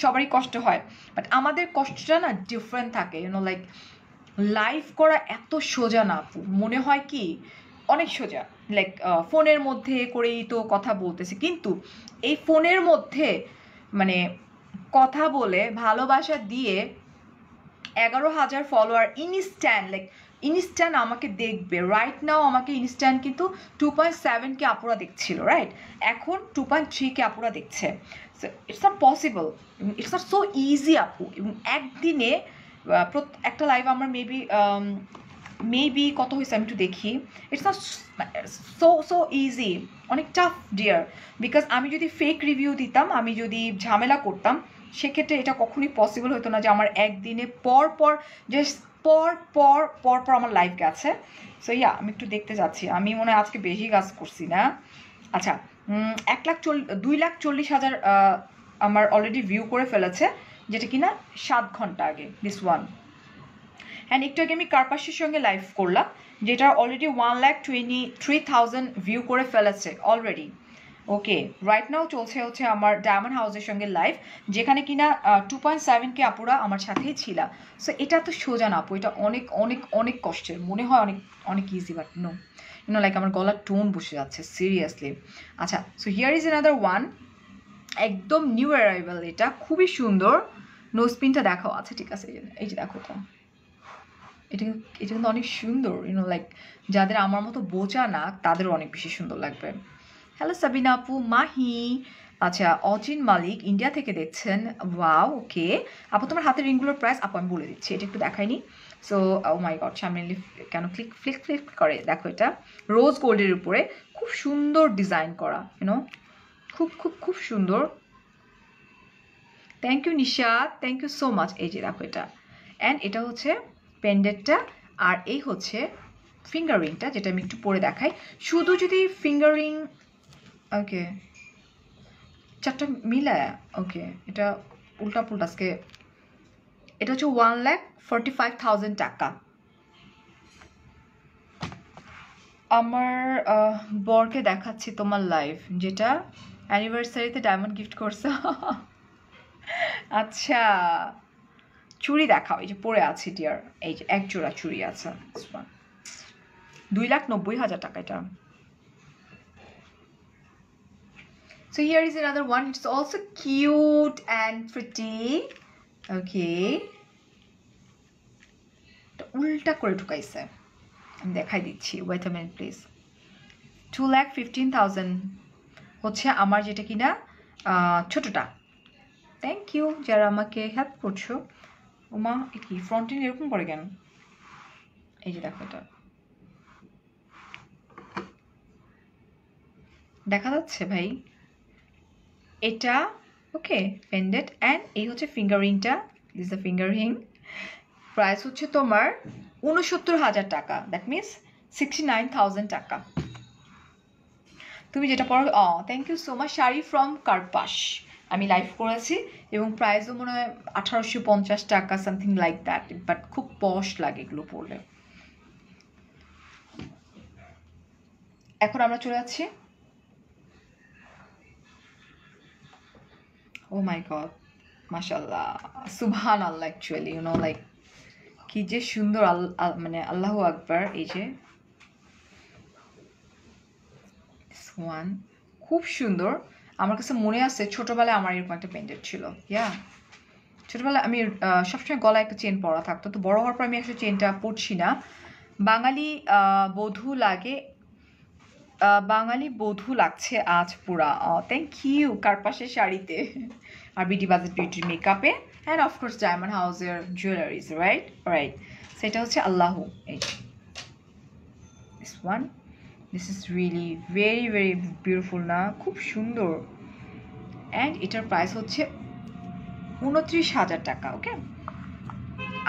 Speaker 1: সবারই কষ্ট হয়, বাট আমাদের কষ্টটা না ডিফারেন্ট থাকে, ইউনো লাইক লাইভ করা এত সোজা না আপু, মনে হয় কি অনেক সোজা, লাইক ফোনের মধ্যে করেই তো কথা বলতেছে, কিন্তু এই ফোনের মধ্যে মানে কথা বলে ভালোবাসা দিয়ে 11,000 ফলোয়ার ইনস্ট্যান্ট, লাইক ইনস্ট্যান্ট আমাকে দেখবে রাইট নাও, আমাকে ইনস্ট্যান্ট কিন্তু 2.7 কে আপুরা দেখছিল, রাইট, এখন 2.3 কে আপুরা দেখছে। So it's not possible, it's not so easy আপু। এবং একদিনে একটা লাইভ আমার মেবি কত হয়েছে আমি একটু দেখি, ইটস নট সো ইজি, অনেক টাফ ডিয়ার, বিকজ আমি যদি ফেক রিভিউ দিতাম, আমি যদি ঝামেলা করতাম, সেক্ষেত্রে এটা কখনোই পসিবল হতো না যে আমার একদিনে পর পর জাস্ট পর আমার লাইভ গেছে। সো ইয়া, আমি একটু দেখতে যাচ্ছি, আমি মনে হয় আজকে বেশি কাজ করছি না। আচ্ছা, 2,40,000 আমার অলরেডি ভিউ করে ফেলেছে, যেটা কিনা 7 ঘন্টা আগে, দিস ওয়ান। অ্যান্ড একটু আগে আমি কার্পাসের সঙ্গে লাইভ করলাম, যেটা অলরেডি 1,23,000 ভিউ করে ফেলেছে অলরেডি। ওকে, রাইট নাও চলছে হচ্ছে আমার ডায়মন্ড হাউসের সঙ্গে লাইভ, যেখানে কিনা 2.7 কে আপুরা আমার সাথেই ছিল। সো এটা তো সোজা না আপু, এটা অনেক অনেক অনেক কষ্টের, মনে হয় অনেক অনেক easy, but no, you know like আমার গলার টোন বসে যাচ্ছে সিরিয়াসলি। আচ্ছা, so here is another one, একদম নিউ অ্যারাইভাল, এটা খুবই সুন্দর। নোজপিনটা দেখাও, আচ্ছা ঠিক আছে, এই যে দেখো তো, এটা কিন্তু অনেক সুন্দর, ইউনো লাইক যাদের আমার মতো বোচা না তাদেরও অনেক বেশি সুন্দর লাগবে। হ্যালো সাবিনা আপু, মাহি, আচ্ছা অজিন মালিক ইন্ডিয়া থেকে দেখছেন, ওয়াও ওকে আপু, তোমার হাতের রিংগুলোর প্রাইস আপু আমি বলে দিচ্ছি, এটা একটু দেখাইনি। সো ও মাই গড, সামনে কেন ফ্লিক করে, দেখো এটা রোজ গোল্ডের উপরে খুব সুন্দর ডিজাইন করা, ইউনো খুব খুব খুব সুন্দর। Thank you Nishad, thank you so much. এই যে দেখো এটা, অ্যান্ড এটা হচ্ছে পেন্ডেন্টটা, আর এই হচ্ছে ফিঙ্গার রিংটা, যেটা আমি একটু পরে দেখাই। শুধু যদি ফিঙ্গার রিং, ওকে চারটা মিলায়, ওকে এটা উল্টা পুল্টা আজকে, এটা হচ্ছে 1,45,000 টাকা। আমার বরকে দেখাচ্ছি তোমার লাইভ, যেটা অ্যানিভার্সারিতে ডায়মন্ড গিফট করছে। আচ্ছা, চুড়ি দেখাও, এই যে পরে আছে ডিয়ার, এই যে এক জোড়া চুড়ি আছে, 2,90,000 টাকা এটা। So here is another one, it's also cute and pretty. Okay, উল্টা করে ঢুকাইছে, আমি দেখাই দিচ্ছি, ওয়েট আ মিনিট প্লিজ। 2,15,000 হচ্ছে আমার যেটা কিনা ছোটটা। থ্যাংক ইউ যারা আমাকে হেল্প করছো। ওমা কি ফ্রন্টিন এরকম করে কেন, এই যে দেখো এটা দেখা যাচ্ছে ভাই, এটা ওকে পেন্ডেন্ট, অ্যান্ড এই হচ্ছে ফিঙ্গার রিংটা, this the finger ring, price হচ্ছে তোমার 69,000 টাকা, দ্যাট মিনস 69,000 টাকা। তুমি যেটা পড়ো, thank you so much, sari from Karpas, আমি লাইভ করেছি, এবং প্রাইসও মনে হয় 1,850 টাকা, সামথিং লাইক দ্যাট, বাট খুব পশ লাগে এগুলো পরলে। এখন আমরা চলে যাচ্ছি, ও মাই গড, মাশাআল্লাহ, সুবহানাল্লাহ, অ্যাকচুয়ালি ইউ নো লাইক কি যে সুন্দর, মানে আল্লাহু আকবার। এই যে ওয়ান খুব সুন্দর, আমার কাছে মনে আছে ছোটবেলায় আমার এরকম একটা পেন্ডেন্ট ছিল, ইয়া ছোটবেলায় আমি সবসময় গলায় একটা চেন পরা থাকতো, তো বড় হওয়ার পর আমি আসলে চেনটা পরছি না। বাঙালি বধূ লাগে, বাঙালি বধূ লাগছে আজ পুরা, থ্যাংক ইউ কার্পাসের শাড়িতে। আর বিডি বাজেট বিউটির মেকআপে অ্যান্ড অফকোর্স ডায়মন্ড হাউসের জুয়েলারিজ রাইট রাইট সেটা হচ্ছে আল্লাহু এই this one this is really very very beautiful না খুব সুন্দর অ্যান্ড এটার প্রাইস হচ্ছে 29,000 টাকা ওকে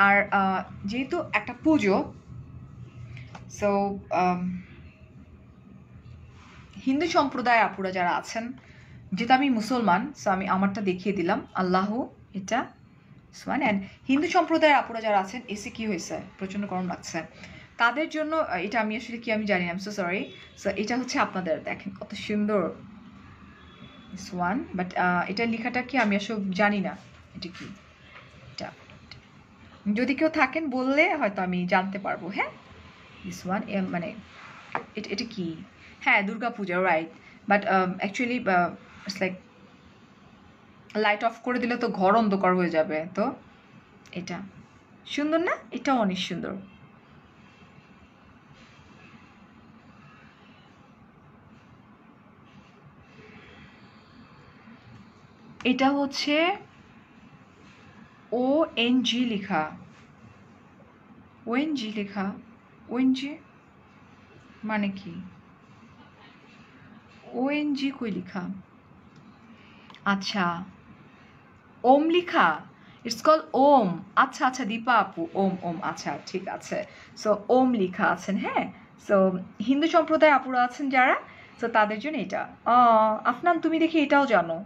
Speaker 1: আর যেহেতু একটা পুজো সো হিন্দু সম্প্রদায়ের আপুরা যারা আছেন যেহেতু আমি মুসলমান সো আমি আমারটা দেখিয়ে দিলাম আল্লাহু এটা সোয়ান অ্যান্ড হিন্দু সম্প্রদায়ের আপুরা যারা আছেন এসে কি হয়েছে প্রচণ্ড গরম লাগছে তাদের জন্য এটা আমি আসলে কি আমি জানি না সো সরি সো এটা হচ্ছে আপনাদের দেখেন কত সুন্দর সোয়ান বাট এটা লেখাটা কি আমি আসলে জানি না এটা কি এটা যদি কেউ থাকেন বললে হয়তো আমি জানতে পারবো হ্যাঁ দিস ওয়ান মানে এটা কি হ্যাঁ Durga Puja right but actually it's like light off করে দিলে তো ঘর অন্ধকার হয়ে যাবে তো এটা সুন্দর না এটাও অনেক সুন্দর এটা হচ্ছে ONG লেখা ONG লেখা ONG মানে কি ONG কই লেখা আচ্ছা ওম লিখা ইটস কল ওম আচ্ছা আচ্ছা দীপা আপু ওম ওম আচ্ছা ঠিক আছে সো ওম লিখা আছেন হ্যাঁ সো হিন্দু সম্প্রদায় আপুরা আছেন যারা সো তাদের জন্য এটা আফনান তুমি দেখি এটাও জানো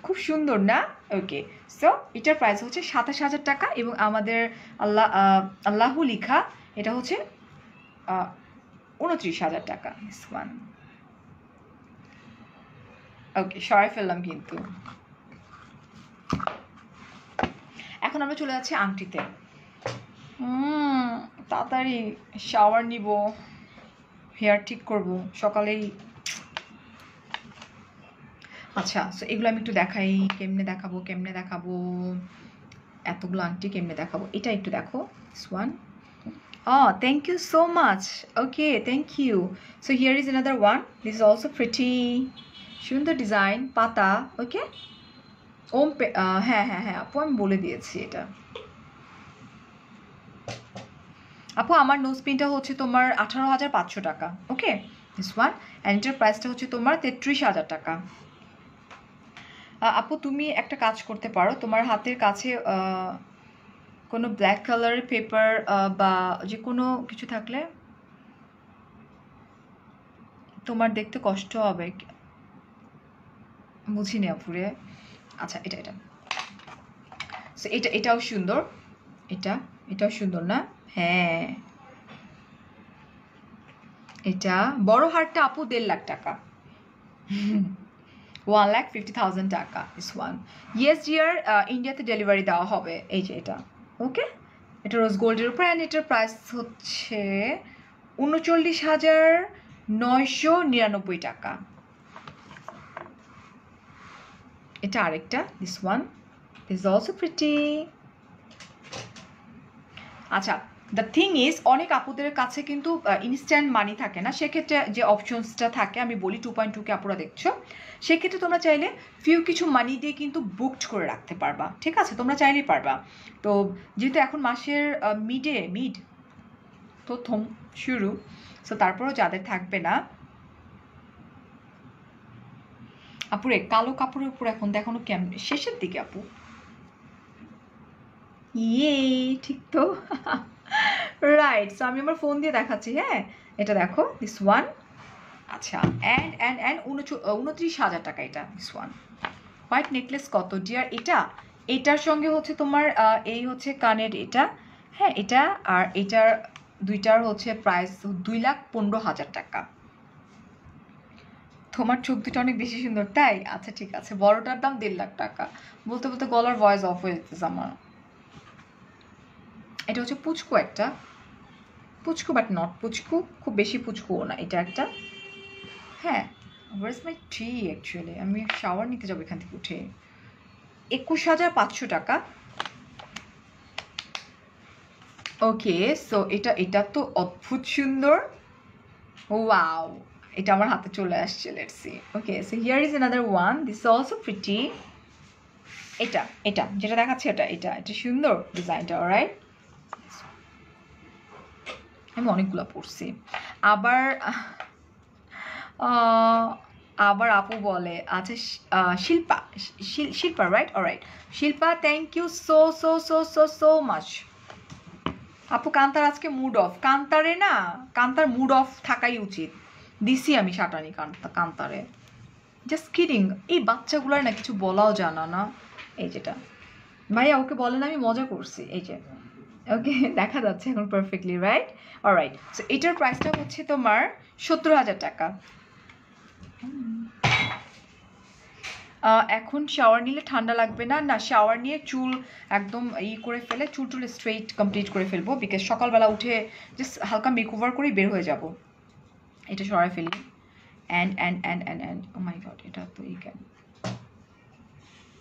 Speaker 1: খুব সুন্দর না ওকে সো এটার প্রাইস হচ্ছে 27,000 টাকা এবং আমাদের আল্লাহু লিখা এটা হচ্ছে 29,000 টাকা দিস ওয়ান ওকে সরাই ফেললাম কিন্তু এখন আমরা চলে যাচ্ছি আংটিতে তাড়াতাড়ি শাওয়ার নিব হেয়ার ঠিক করব সকালেই আচ্ছা সো এগুলো আমি একটু দেখাই কেমনে দেখাবো এতগুলো আংটি কেমনে দেখাবো এটা একটু দেখো this one thank you so much okay thank you so here is another one this is also pretty সুন্দর ডিজাইন পাতা ওকে ওম হ্যাঁ হ্যাঁ হ্যাঁ আপু আমি বলে দিয়েছি এটা আপু আমার নোজ পিনটা হচ্ছে তোমার 18,500 টাকা ওকে দিস ওয়ান অ্যান্ড এটার প্রাইসটা হচ্ছে তোমার 33,000 টাকা আপু তুমি একটা কাজ করতে পারো তোমার হাতের কাছে কোনো ব্ল্যাক কালারের পেপার বা যে কোনো কিছু থাকলে তোমার দেখতে কষ্ট হবে বুঝিনি আপুরে আচ্ছা এটা সো এটাও সুন্দর এটাও সুন্দর না হ্যাঁ এটা বড় হারটা আপু 1.5 লাখ টাকা 1,50,000 টাকা দিস ওয়ান ইয়েস ডিয়ার ইন্ডিয়াতে ডেলিভারি দেওয়া হবে এই যে এটা ওকে এটা রোজ গোল্ডের উপর অ্যান্ড এটার প্রাইস হচ্ছে 39,999 টাকা এটা আরেকটা this one this also pretty আচ্ছা দ্য থিং ইজ অনেক আপুদের কাছে কিন্তু ইনস্ট্যান্ট মানি থাকে না সেক্ষেত্রে যে অপশনসটা থাকে আমি বলি 2.2 কে আপুরা দেখছো সেক্ষেত্রে তোমরা চাইলে ফিউ কিছু মানি দিয়ে কিন্তু বুকড করে রাখতে পারবা ঠিক আছে তোমরা চাইলেই পারবা তো যেহেতু এখন মাসের মিড প্রথম শুরু সো তারপরও যাদের থাকবে না আপুরে কালো কাপড়ের উপর এখন দেখানো কেমন শেষের দিকে আপু ইয়ে ঠিক তো রাইট সো আমি আমার ফোন দিয়ে দেখাচ্ছি হ্যাঁ এটা দেখো দিস ওয়ান আচ্ছা অ্যান্ড 29,000 টাকা এটা দিস ওয়ান হোয়াইট নেকলেস কত ডিয়ার এটার সঙ্গে হচ্ছে তোমার এই হচ্ছে কানের এটা হ্যাঁ এটা আর এটার দুইটার হচ্ছে প্রাইস 2,15,000 টাকা তোমার চোখ দুটো অনেক বেশি সুন্দর তাই আচ্ছা ঠিক আছে বড়টার দাম 1.5 লাখ টাকা বলতে বলতে গলার ভয়েস অফ হয়ে যেতেছে আমার এটা হচ্ছে পুচকু একটা পুচকু বাট নট পুচকু খুব বেশি পুচকুও না এটা একটা হ্যাঁ where is my tree actually আমি শাওয়ার নিতে যাবো এখান থেকে উঠে 21,500 টাকা ওকে সো এটা তো অদ্ভুত সুন্দর ওয়াও এটা আমার হাতে চলে আসছে let's see okay so here is another one this also pretty এটা এটা যেটা দেখাচ্ছি এটা এটা এটা সুন্দর ডিজাইনটা, অলরাইট। আমি অনেকগুলো পরছি। আবার আবার আপু বলে আচ্ছা Shilpa, Shilpa right, alright Shilpa, thank you so so so so so much. আপু কান্তার আজকে মুড অফ, কান্তারে না, কান্তার মুড অফ থাকাই উচিত, দিছি আমি সাটানি কান্তারে, জাস্ট কিডিং। এই বাচ্চাগুলার না কিছু বলাও জানা না। এই যেটা ভাইয়া ওকে বলেন আমি মজা করছি, এই যে ওকে দেখা যাচ্ছে এখন পারফেক্টলি, রাইট, অলরাইট। সো এটার প্রাইসটা হচ্ছে তোমার 70,000 টাকা। এখন শাওয়ার নিলে ঠান্ডা লাগবে না, না শাওয়ার নিয়ে চুল একদম করে ফেলে, চুল টুল স্ট্রেইট কমপ্লিট করে ফেলবো, বিকজ সকালবেলা উঠে জাস্ট হালকা মেকওভার করেই বের হয়ে যাব। এটা সরাই ফেলি, অ্যান্ড ও মাই গড, এটা তো কেন,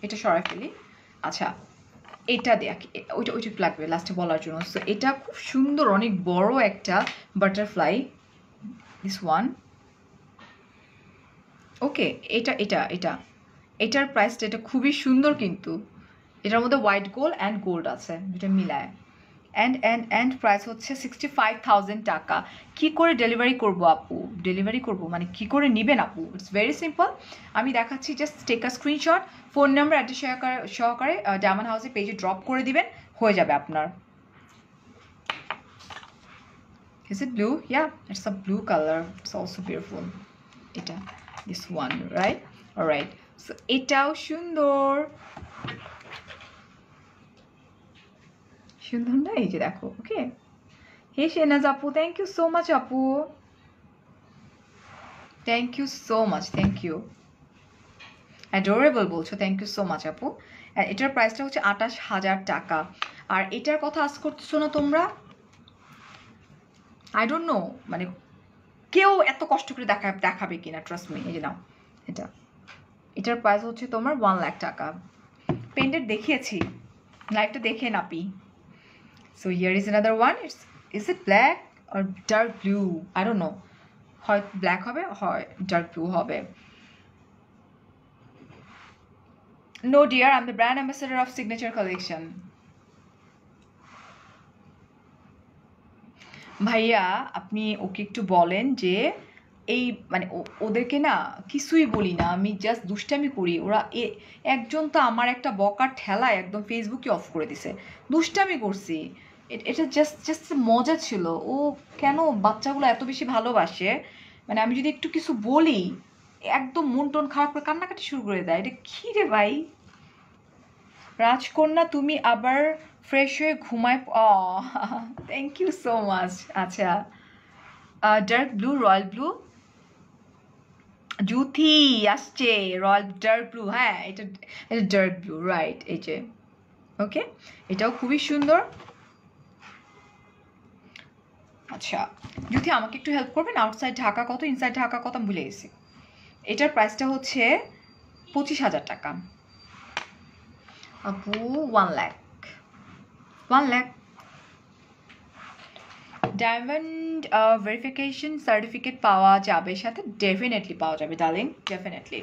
Speaker 1: এটা সরাই ফেলি। আচ্ছা এটা দেখ, ওইটা ওইটুকু লাগবে লাস্টে বলার জন্য। সো এটা খুব সুন্দর, অনেক বড় একটা বাটারফ্লাই, দিস ওয়ান, ওকে। এটা এটা এটা এটার প্রাইসটা, এটা খুবই সুন্দর, কিন্তু এটার মধ্যে হোয়াইট গোল্ড অ্যান্ড গোল্ড আছে, দুটো মিলায়। অ্যান্ড প্রাইস হচ্ছে 65,000 টাকা। কি করে ডেলিভারি করব আপু, ডেলিভারি করব মানে কি করে নেবেন আপু? ইটস ভেরি সিম্পল, আমি দেখাচ্ছি, just take a screenshot, phone number address সহকারে ডায়মন্ড হাউসে পেজে ড্রপ করে দিবেন, হয়ে যাবে আপনার। Is it blue? Yeah, it's a blue color. It's also beautiful. এটা this one, right? Alright. So এটাও সুন্দর, সুন্দর না? এই যে দেখো, ওকে। হে শেনাজ আপু, থ্যাংক ইউ সো মাচ আপু, thank you so much, thank you, adorable বলছো, থ্যাংক ইউ সো মাচ আপু। এটার প্রাইসটা হচ্ছে 28,000 টাকা। আর এটার কথা আজ করতেছো না তোমরা, আই ডোন্ট নো, মানে কেউ এত কষ্ট করে দেখাবে কিনা, ট্রাস্ট মি। এই যে নাও এটা, এটার প্রাইস হচ্ছে তোমার 1 লাখ টাকা। পেন্টেড দেখিয়েছি, লাইভটা দেখে নাপি। So here is another one, is it black or dark blue, I don't know, হয় ব্ল্যাক হবে হয় ডার্ক ব্লু হবে। No dear, I'm the brand ambassador of Signature Collection. ভাইয়া আপনি ওকে একটু বলেন যে এই মানে ওদেরকে না কিছুই বলি না, আমি জাস্ট দুষ্টামি করি, ওরা একজন তো আমার একটা বকার ঠেলায় একদম ফেসবুকে অফ করে দিছে, দুষ্টামি করছি, এটা জাস্ট জাস্ট মজা ছিল। ও কেন বাচ্চাগুলো এত বেশি ভালোবাসে, মানে আমি যদি একটু কিছু বলি একদম মন টন খারাপ করে কান্নাকাটি শুরু করে দেয়, এটা কী রে ভাই? রাজকন্যা তুমি আবার ফ্রেশ হয়ে ঘুমায়, থ্যাংক ইউ সো মাচ। আচ্ছা dark blue, royal blue, Juthi আসছে, রয়্যাল ডার্ক ব্লু, হ্যাঁ এটা এটা ডার্ক ব্লু, রাইট, এই যে ওকে, এটাও খুবই সুন্দর। আচ্ছা জুথি আমাকে একটু হেল্প করবেন, আউটসাইড ঢাকা কত, ইনসাইড ঢাকা কত, আমি ভুলে গেছি। এটার প্রাইসটা হচ্ছে 25,000 টাকা আপু, 1 lakh, 1 lakh. Diamond verification certificate পাওয়া যাবে সাথে, ডেফিনেটলি পাওয়া যাবে ডার্লিং, ডেফিনেটলি।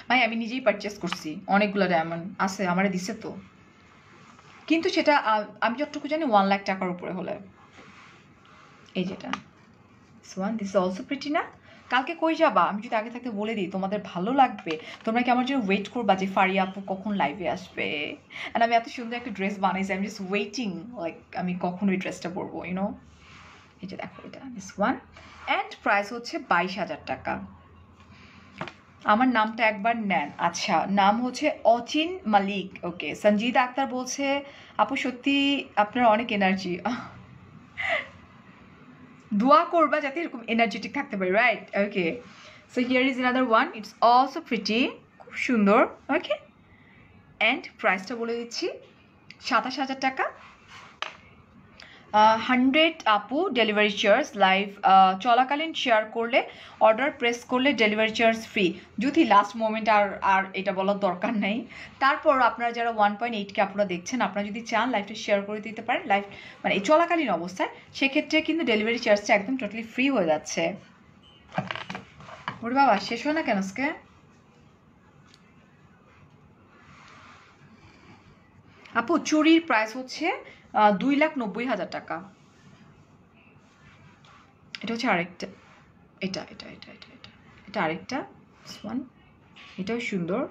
Speaker 1: ভাই আমি নিজেই পারচেস করছি, অনেকগুলো ডায়মন্ড আছে আমার দিছে তো, কিন্তু সেটা আমি যতটুকু জানি 1 লাখ টাকার উপরে হলে। এই যেটা সোয়ান, দিস অলসো প্রিটি না? কালকে কই যাবা, আমি যদি আগে থাকতে বলে দিই তোমাদের ভালো লাগবে, তোমরা কি আমার জন্য ওয়েট করবা যে ফারিয়া আপু কখন লাইভে আসবে, অ্যান্ড আমি এত সুন্দর একটা ড্রেস বানাইছি, আমি জাস্ট ওয়েটিং লাইক আমি কখন ওই ড্রেসটা পরবো, ইউনো। এই যে দেখো এটা দিস ওয়ান, অ্যান্ড প্রাইস হচ্ছে 22,000 টাকা। আমার নামটা একবার নেন। আচ্ছা নাম হচ্ছে অচিন মালিক, ওকে। সঞ্জিদা আক্তার বলছে আপু সত্যি আপনার অনেক এনার্জি, দোয়া করবা যাতে এরকম এনার্জেটিক থাকতে পারি, right, okay. So here is another one, it's also pretty, খুব সুন্দর, ওকে। অ্যান্ড প্রাইসটা বলে দিচ্ছি 27,000 টাকা। 100 আপু ডেলিভারি চার্জ লাইভ চলাকালীন শেয়ার করলে, অর্ডার প্রেস করলে ডেলিভারি চার্জ ফ্রি। যদি লাস্ট মোমেন্ট আর এটা বলার দরকার নেই। তারপর আপনারা যারা 1.8K আপনারা দেখছেন, আপনারা যদি চান লাইভটা শেয়ার করে দিতে পারেন, লাইভ মানে এই চলাকালীন অবস্থায়, সেক্ষেত্রে কিন্তু ডেলিভারি চার্জটা একদম টোটালি ফ্রি হয়ে যাচ্ছে। ওরে বাবা শেষ হয় না কেন আজকে? আপু চুরির প্রাইস হচ্ছে 2,90,000 টাকা। এটা হচ্ছে আরেকটা, এটা এটা এটা এটা এটা এটা আরেকটা ওয়ান, এটাও সুন্দর।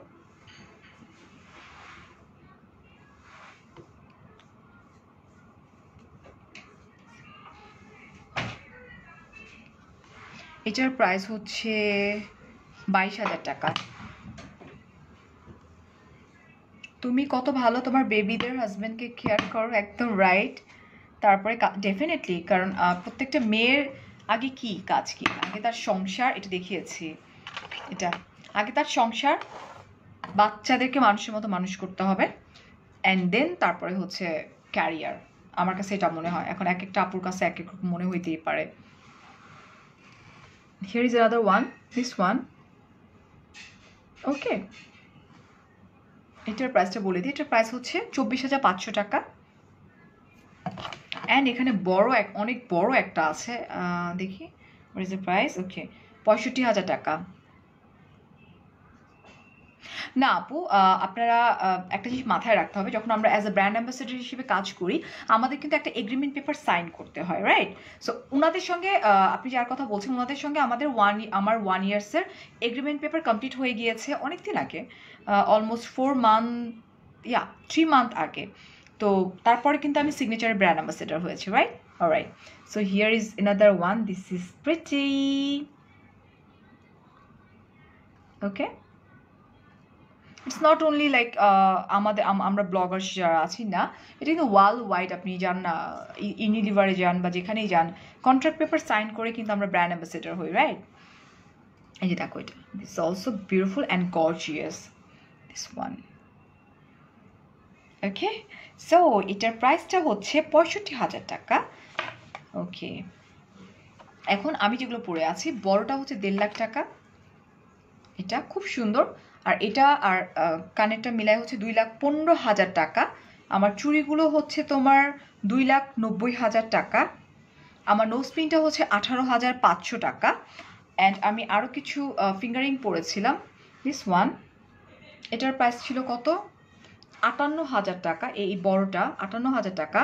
Speaker 1: এটার প্রাইস হচ্ছে 22,000 টাকা। তুমি কত ভালো তোমার বেবিদের হাজব্যান্ডকে কেয়ার করো, একদম রাইট। তারপরে ডেফিনেটলি, কারণ প্রত্যেকটা মেয়ের আগে কি কাজ, কি আগে তার সংসার, এটা দেখিয়েছি, এটা আগে তার সংসার, বাচ্চাদেরকে মানুষের মতো মানুষ করতে হবে, অ্যান্ড দেন তারপরে হচ্ছে ক্যারিয়ার। আমার কাছে এটা মনে হয়। এখন এক একটা আপুর কাছে এক এক রকম মনে হইতেই পারে। Here is another one, this one. Okay, এটার প্রাইসটা বলে দিই। এটার প্রাইস হচ্ছে 24,500 টাকা। অ্যান্ড এখানে অনেক বড় একটা আছে, দেখি হোয়াট ইজ দ্য প্রাইস। ওকে, 65,000 টাকা। না আপু, আপনারা একটা জিনিস মাথায় রাখতে হবে, যখন আমরা অ্যাজ এ ব্র্যান্ড অ্যাম্বাসেডর হিসেবে কাজ করি, আমাদের কিন্তু একটা এগ্রিমেন্ট পেপার সাইন করতে হয়, রাইট? সো ওনাদের সঙ্গে, আপনি যার কথা বলছেন, ওনাদের সঙ্গে আমার 1 ইয়ার্সের এগ্রিমেন্ট পেপার কমপ্লিট হয়ে গিয়েছে অনেক দিন আগে, অলমোস্ট 4 মান্থ, 3 মান্থ আগে। তো তারপরে কিন্তু আমি সিগনেচারের ব্র্যান্ড অ্যাম্বাসেডর হয়েছে, right? Alright, so here is another one, this is pretty. Okay, it's not only like আমরা ব্লগার্স যারা আছি না, এটা কিন্তু ওয়ার্ল্ড ওয়াইড। আপনি যান না, ইউনিলিভারে যান বা যেখানেই যান, কন্ট্রাক্ট পেপার সাইন করে কিন্তু আমরা ব্র্যান্ড অ্যাম্বাসেডর হই, রাইট? এই যে দেখো, এটা this also beautiful and gorgeous, this one. Okay, so এটার প্রাইসটা হচ্ছে 65,000 টাকা। ওকে, এখন আমি যেগুলো পরে আছি, বড়টা হচ্ছে 1.5 লাখ টাকা, এটা খুব সুন্দর। আর এটা আর কানেরটা মিলায় হচ্ছে 2,15,000 টাকা। আমার চুড়িগুলো হচ্ছে তোমার 2,90,000 টাকা। আমার নোজপিনটা হচ্ছে 18,500 টাকা। অ্যান্ড আমি আরও কিছু ফিঙ্গারিং পরেছিলাম, দিস ওয়ান। এটার প্রাইস ছিল কত? 58,000 টাকা। এই বড়টা 58,000 টাকা।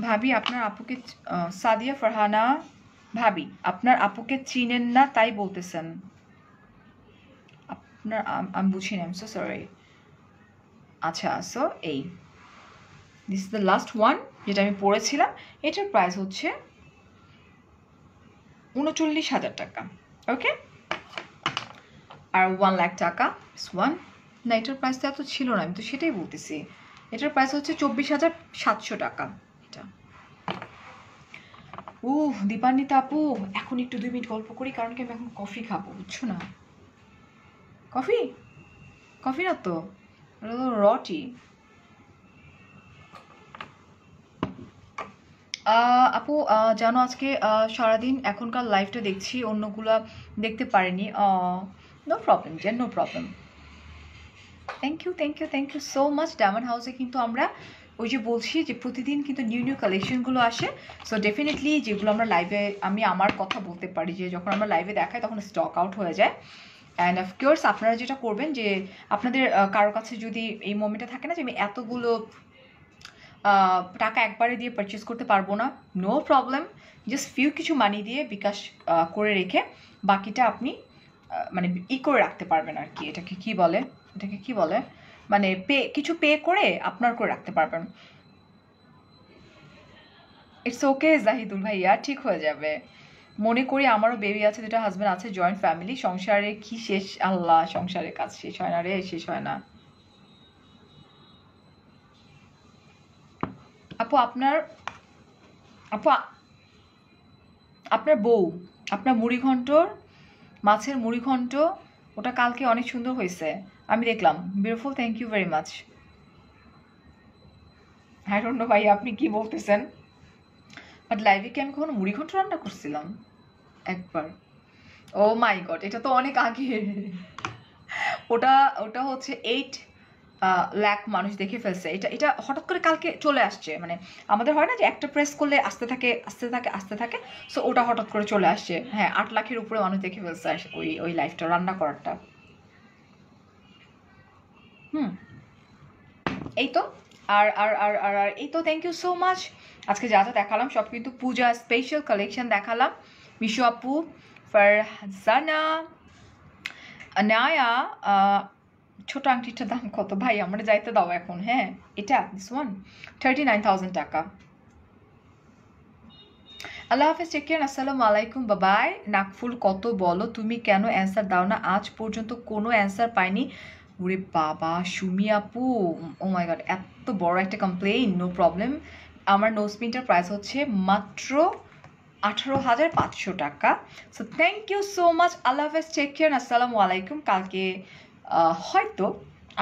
Speaker 1: ভাবি আপনার আপুকে, সাদিয়া ফারহানা ভাবি, আপনার আপুকে চিনেন না তাই বলতেছেন? আপনার আমি বুঝিনি, আই এম সো সরি। আচ্ছা, সো এই this is the last one যেটা আমি পড়েছিলাম। এটার প্রাইস হচ্ছে 39,000 টাকা। ওকে, আর 1 লাখ টাকা ওয়ান। না, এটার প্রাইসটা এত ছিল না, আমি তো সেটাই বলতেছি। এটার প্রাইস হচ্ছে 24,700 টাকা। এটা দীপান্বিতা আপু, এখন একটু 2 মিনিট গল্প করি, কারণ কি আমি এখন কফি খাবো, বুঝছো না? কফি কফি না তো, এটা তো রটি। আপু জানো, আজকে সারাদিন এখনকার লাইফটা দেখছি, অন্যগুলা দেখতে পারিনি। No problem Jen, no problem. Thank you thank you thank you so much. Diamond হাউসে কিন্তু আমরা ওই যে বলছি যে প্রতিদিন কিন্তু নিউ নিউ কালেকশনগুলো আসে। সো ডেফিনেটলি যেগুলো আমরা লাইভে, আমি আমার কথা বলতে পারি যে যখন আমরা লাইভে দেখাই তখন স্টক আউট হয়ে যায়। অ্যান্ড অফকোর্স আপনারা যেটা করবেন, যে আপনাদের কারো কাছে যদি এই মোমেন্টে থাকে না যে আমি এতগুলো টাকা একবারে দিয়ে পারচেস করতে পারবো না, নো প্রবলেম। জাস্ট ফিউ কিছু মানি দিয়ে বিকাশ করে রেখে বাকিটা আপনি মানে করে রাখতে পারবেন আর কি। এটাকে কি বলে, এটাকে কি বলে, মানে কিছু পে করে আপনার করে রাখতে পারবেন। ইটস ওকে জাহিদুল ভাইয়া, ঠিক হয়ে যাবে। মনে করি আমারও বেবি আছে, 2টা হাজব্যান্ড আছে, জয়েন্ট ফ্যামিলি, সংসারে কি শেষ, আল্লাহ, সংসারের কাজ শেষ হয় না রে, শেষ হয় না। আপু আপনার বউ, আপনার মুড়িঘণ্টর, মাছের মুড়িঘণ্ট, ওটা কালকে অনেক সুন্দর হয়েছে, আমি দেখলাম, beautiful, thank you very much. I don't know ভাই আপনি কি বলতেছেন, বাট লাইভে কি আমি কখনো মুড়িঘণ্ট রান্না করছিলাম? একবার। ও মাই গড, এটা তো অনেক আগে। ওটা ওটা হচ্ছে 8 লাখ মানুষ দেখে ফেলছে। এটা এটা হঠাৎ করে কালকে চলে আসছে, মানে আমাদের হয় না যে একটা প্রেস করলে আসতে থাকে আসতে থাকে আসতে থাকে, সো ওটা হঠাৎ করে চলে আসছে। হ্যাঁ, 8 লাখের উপরে মানুষ দেখে ফেলছে ওই লাইফটা, রান্না করারটা। হুম, এই তো আর আর আর আর আর এই তো থ্যাংক ইউ সো মাচ। আজকে যা যা দেখালাম সব কিন্তু পূজা স্পেশাল কালেকশন দেখালাম। মিশু আপু, ফারজানা, নায়া, ছোট আংটিটার দাম কত ভাই? আমরা যাইতে দাও এখন। হ্যাঁ, এটা দিস ওয়ান 39,000 টাকা। আল্লাহ হাফেজ, টেক কেয়ার, আসসালামু আলাইকুম, বাবাই। নাকফুল কত বলো, তুমি কেন অ্যান্সার দাও না? আজ পর্যন্ত কোনো অ্যান্সার পাইনি। ওরে বাবা সুমি আপু, ও মাই গড, এত বড় একটা কমপ্লেইন। নো প্রবলেম, আমার নোজপিনটার প্রাইস হচ্ছে মাত্র 18,500 টাকা। So thank you so much, আল্লাহ হাফেজ, টেক কেয়ার, আসসালামু আলাইকুম। কালকে হয়তো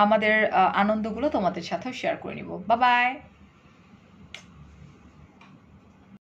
Speaker 1: আমাদের আনন্দগুলো তোমাদের সাথেও শেয়ার করে নিব। বাবাই।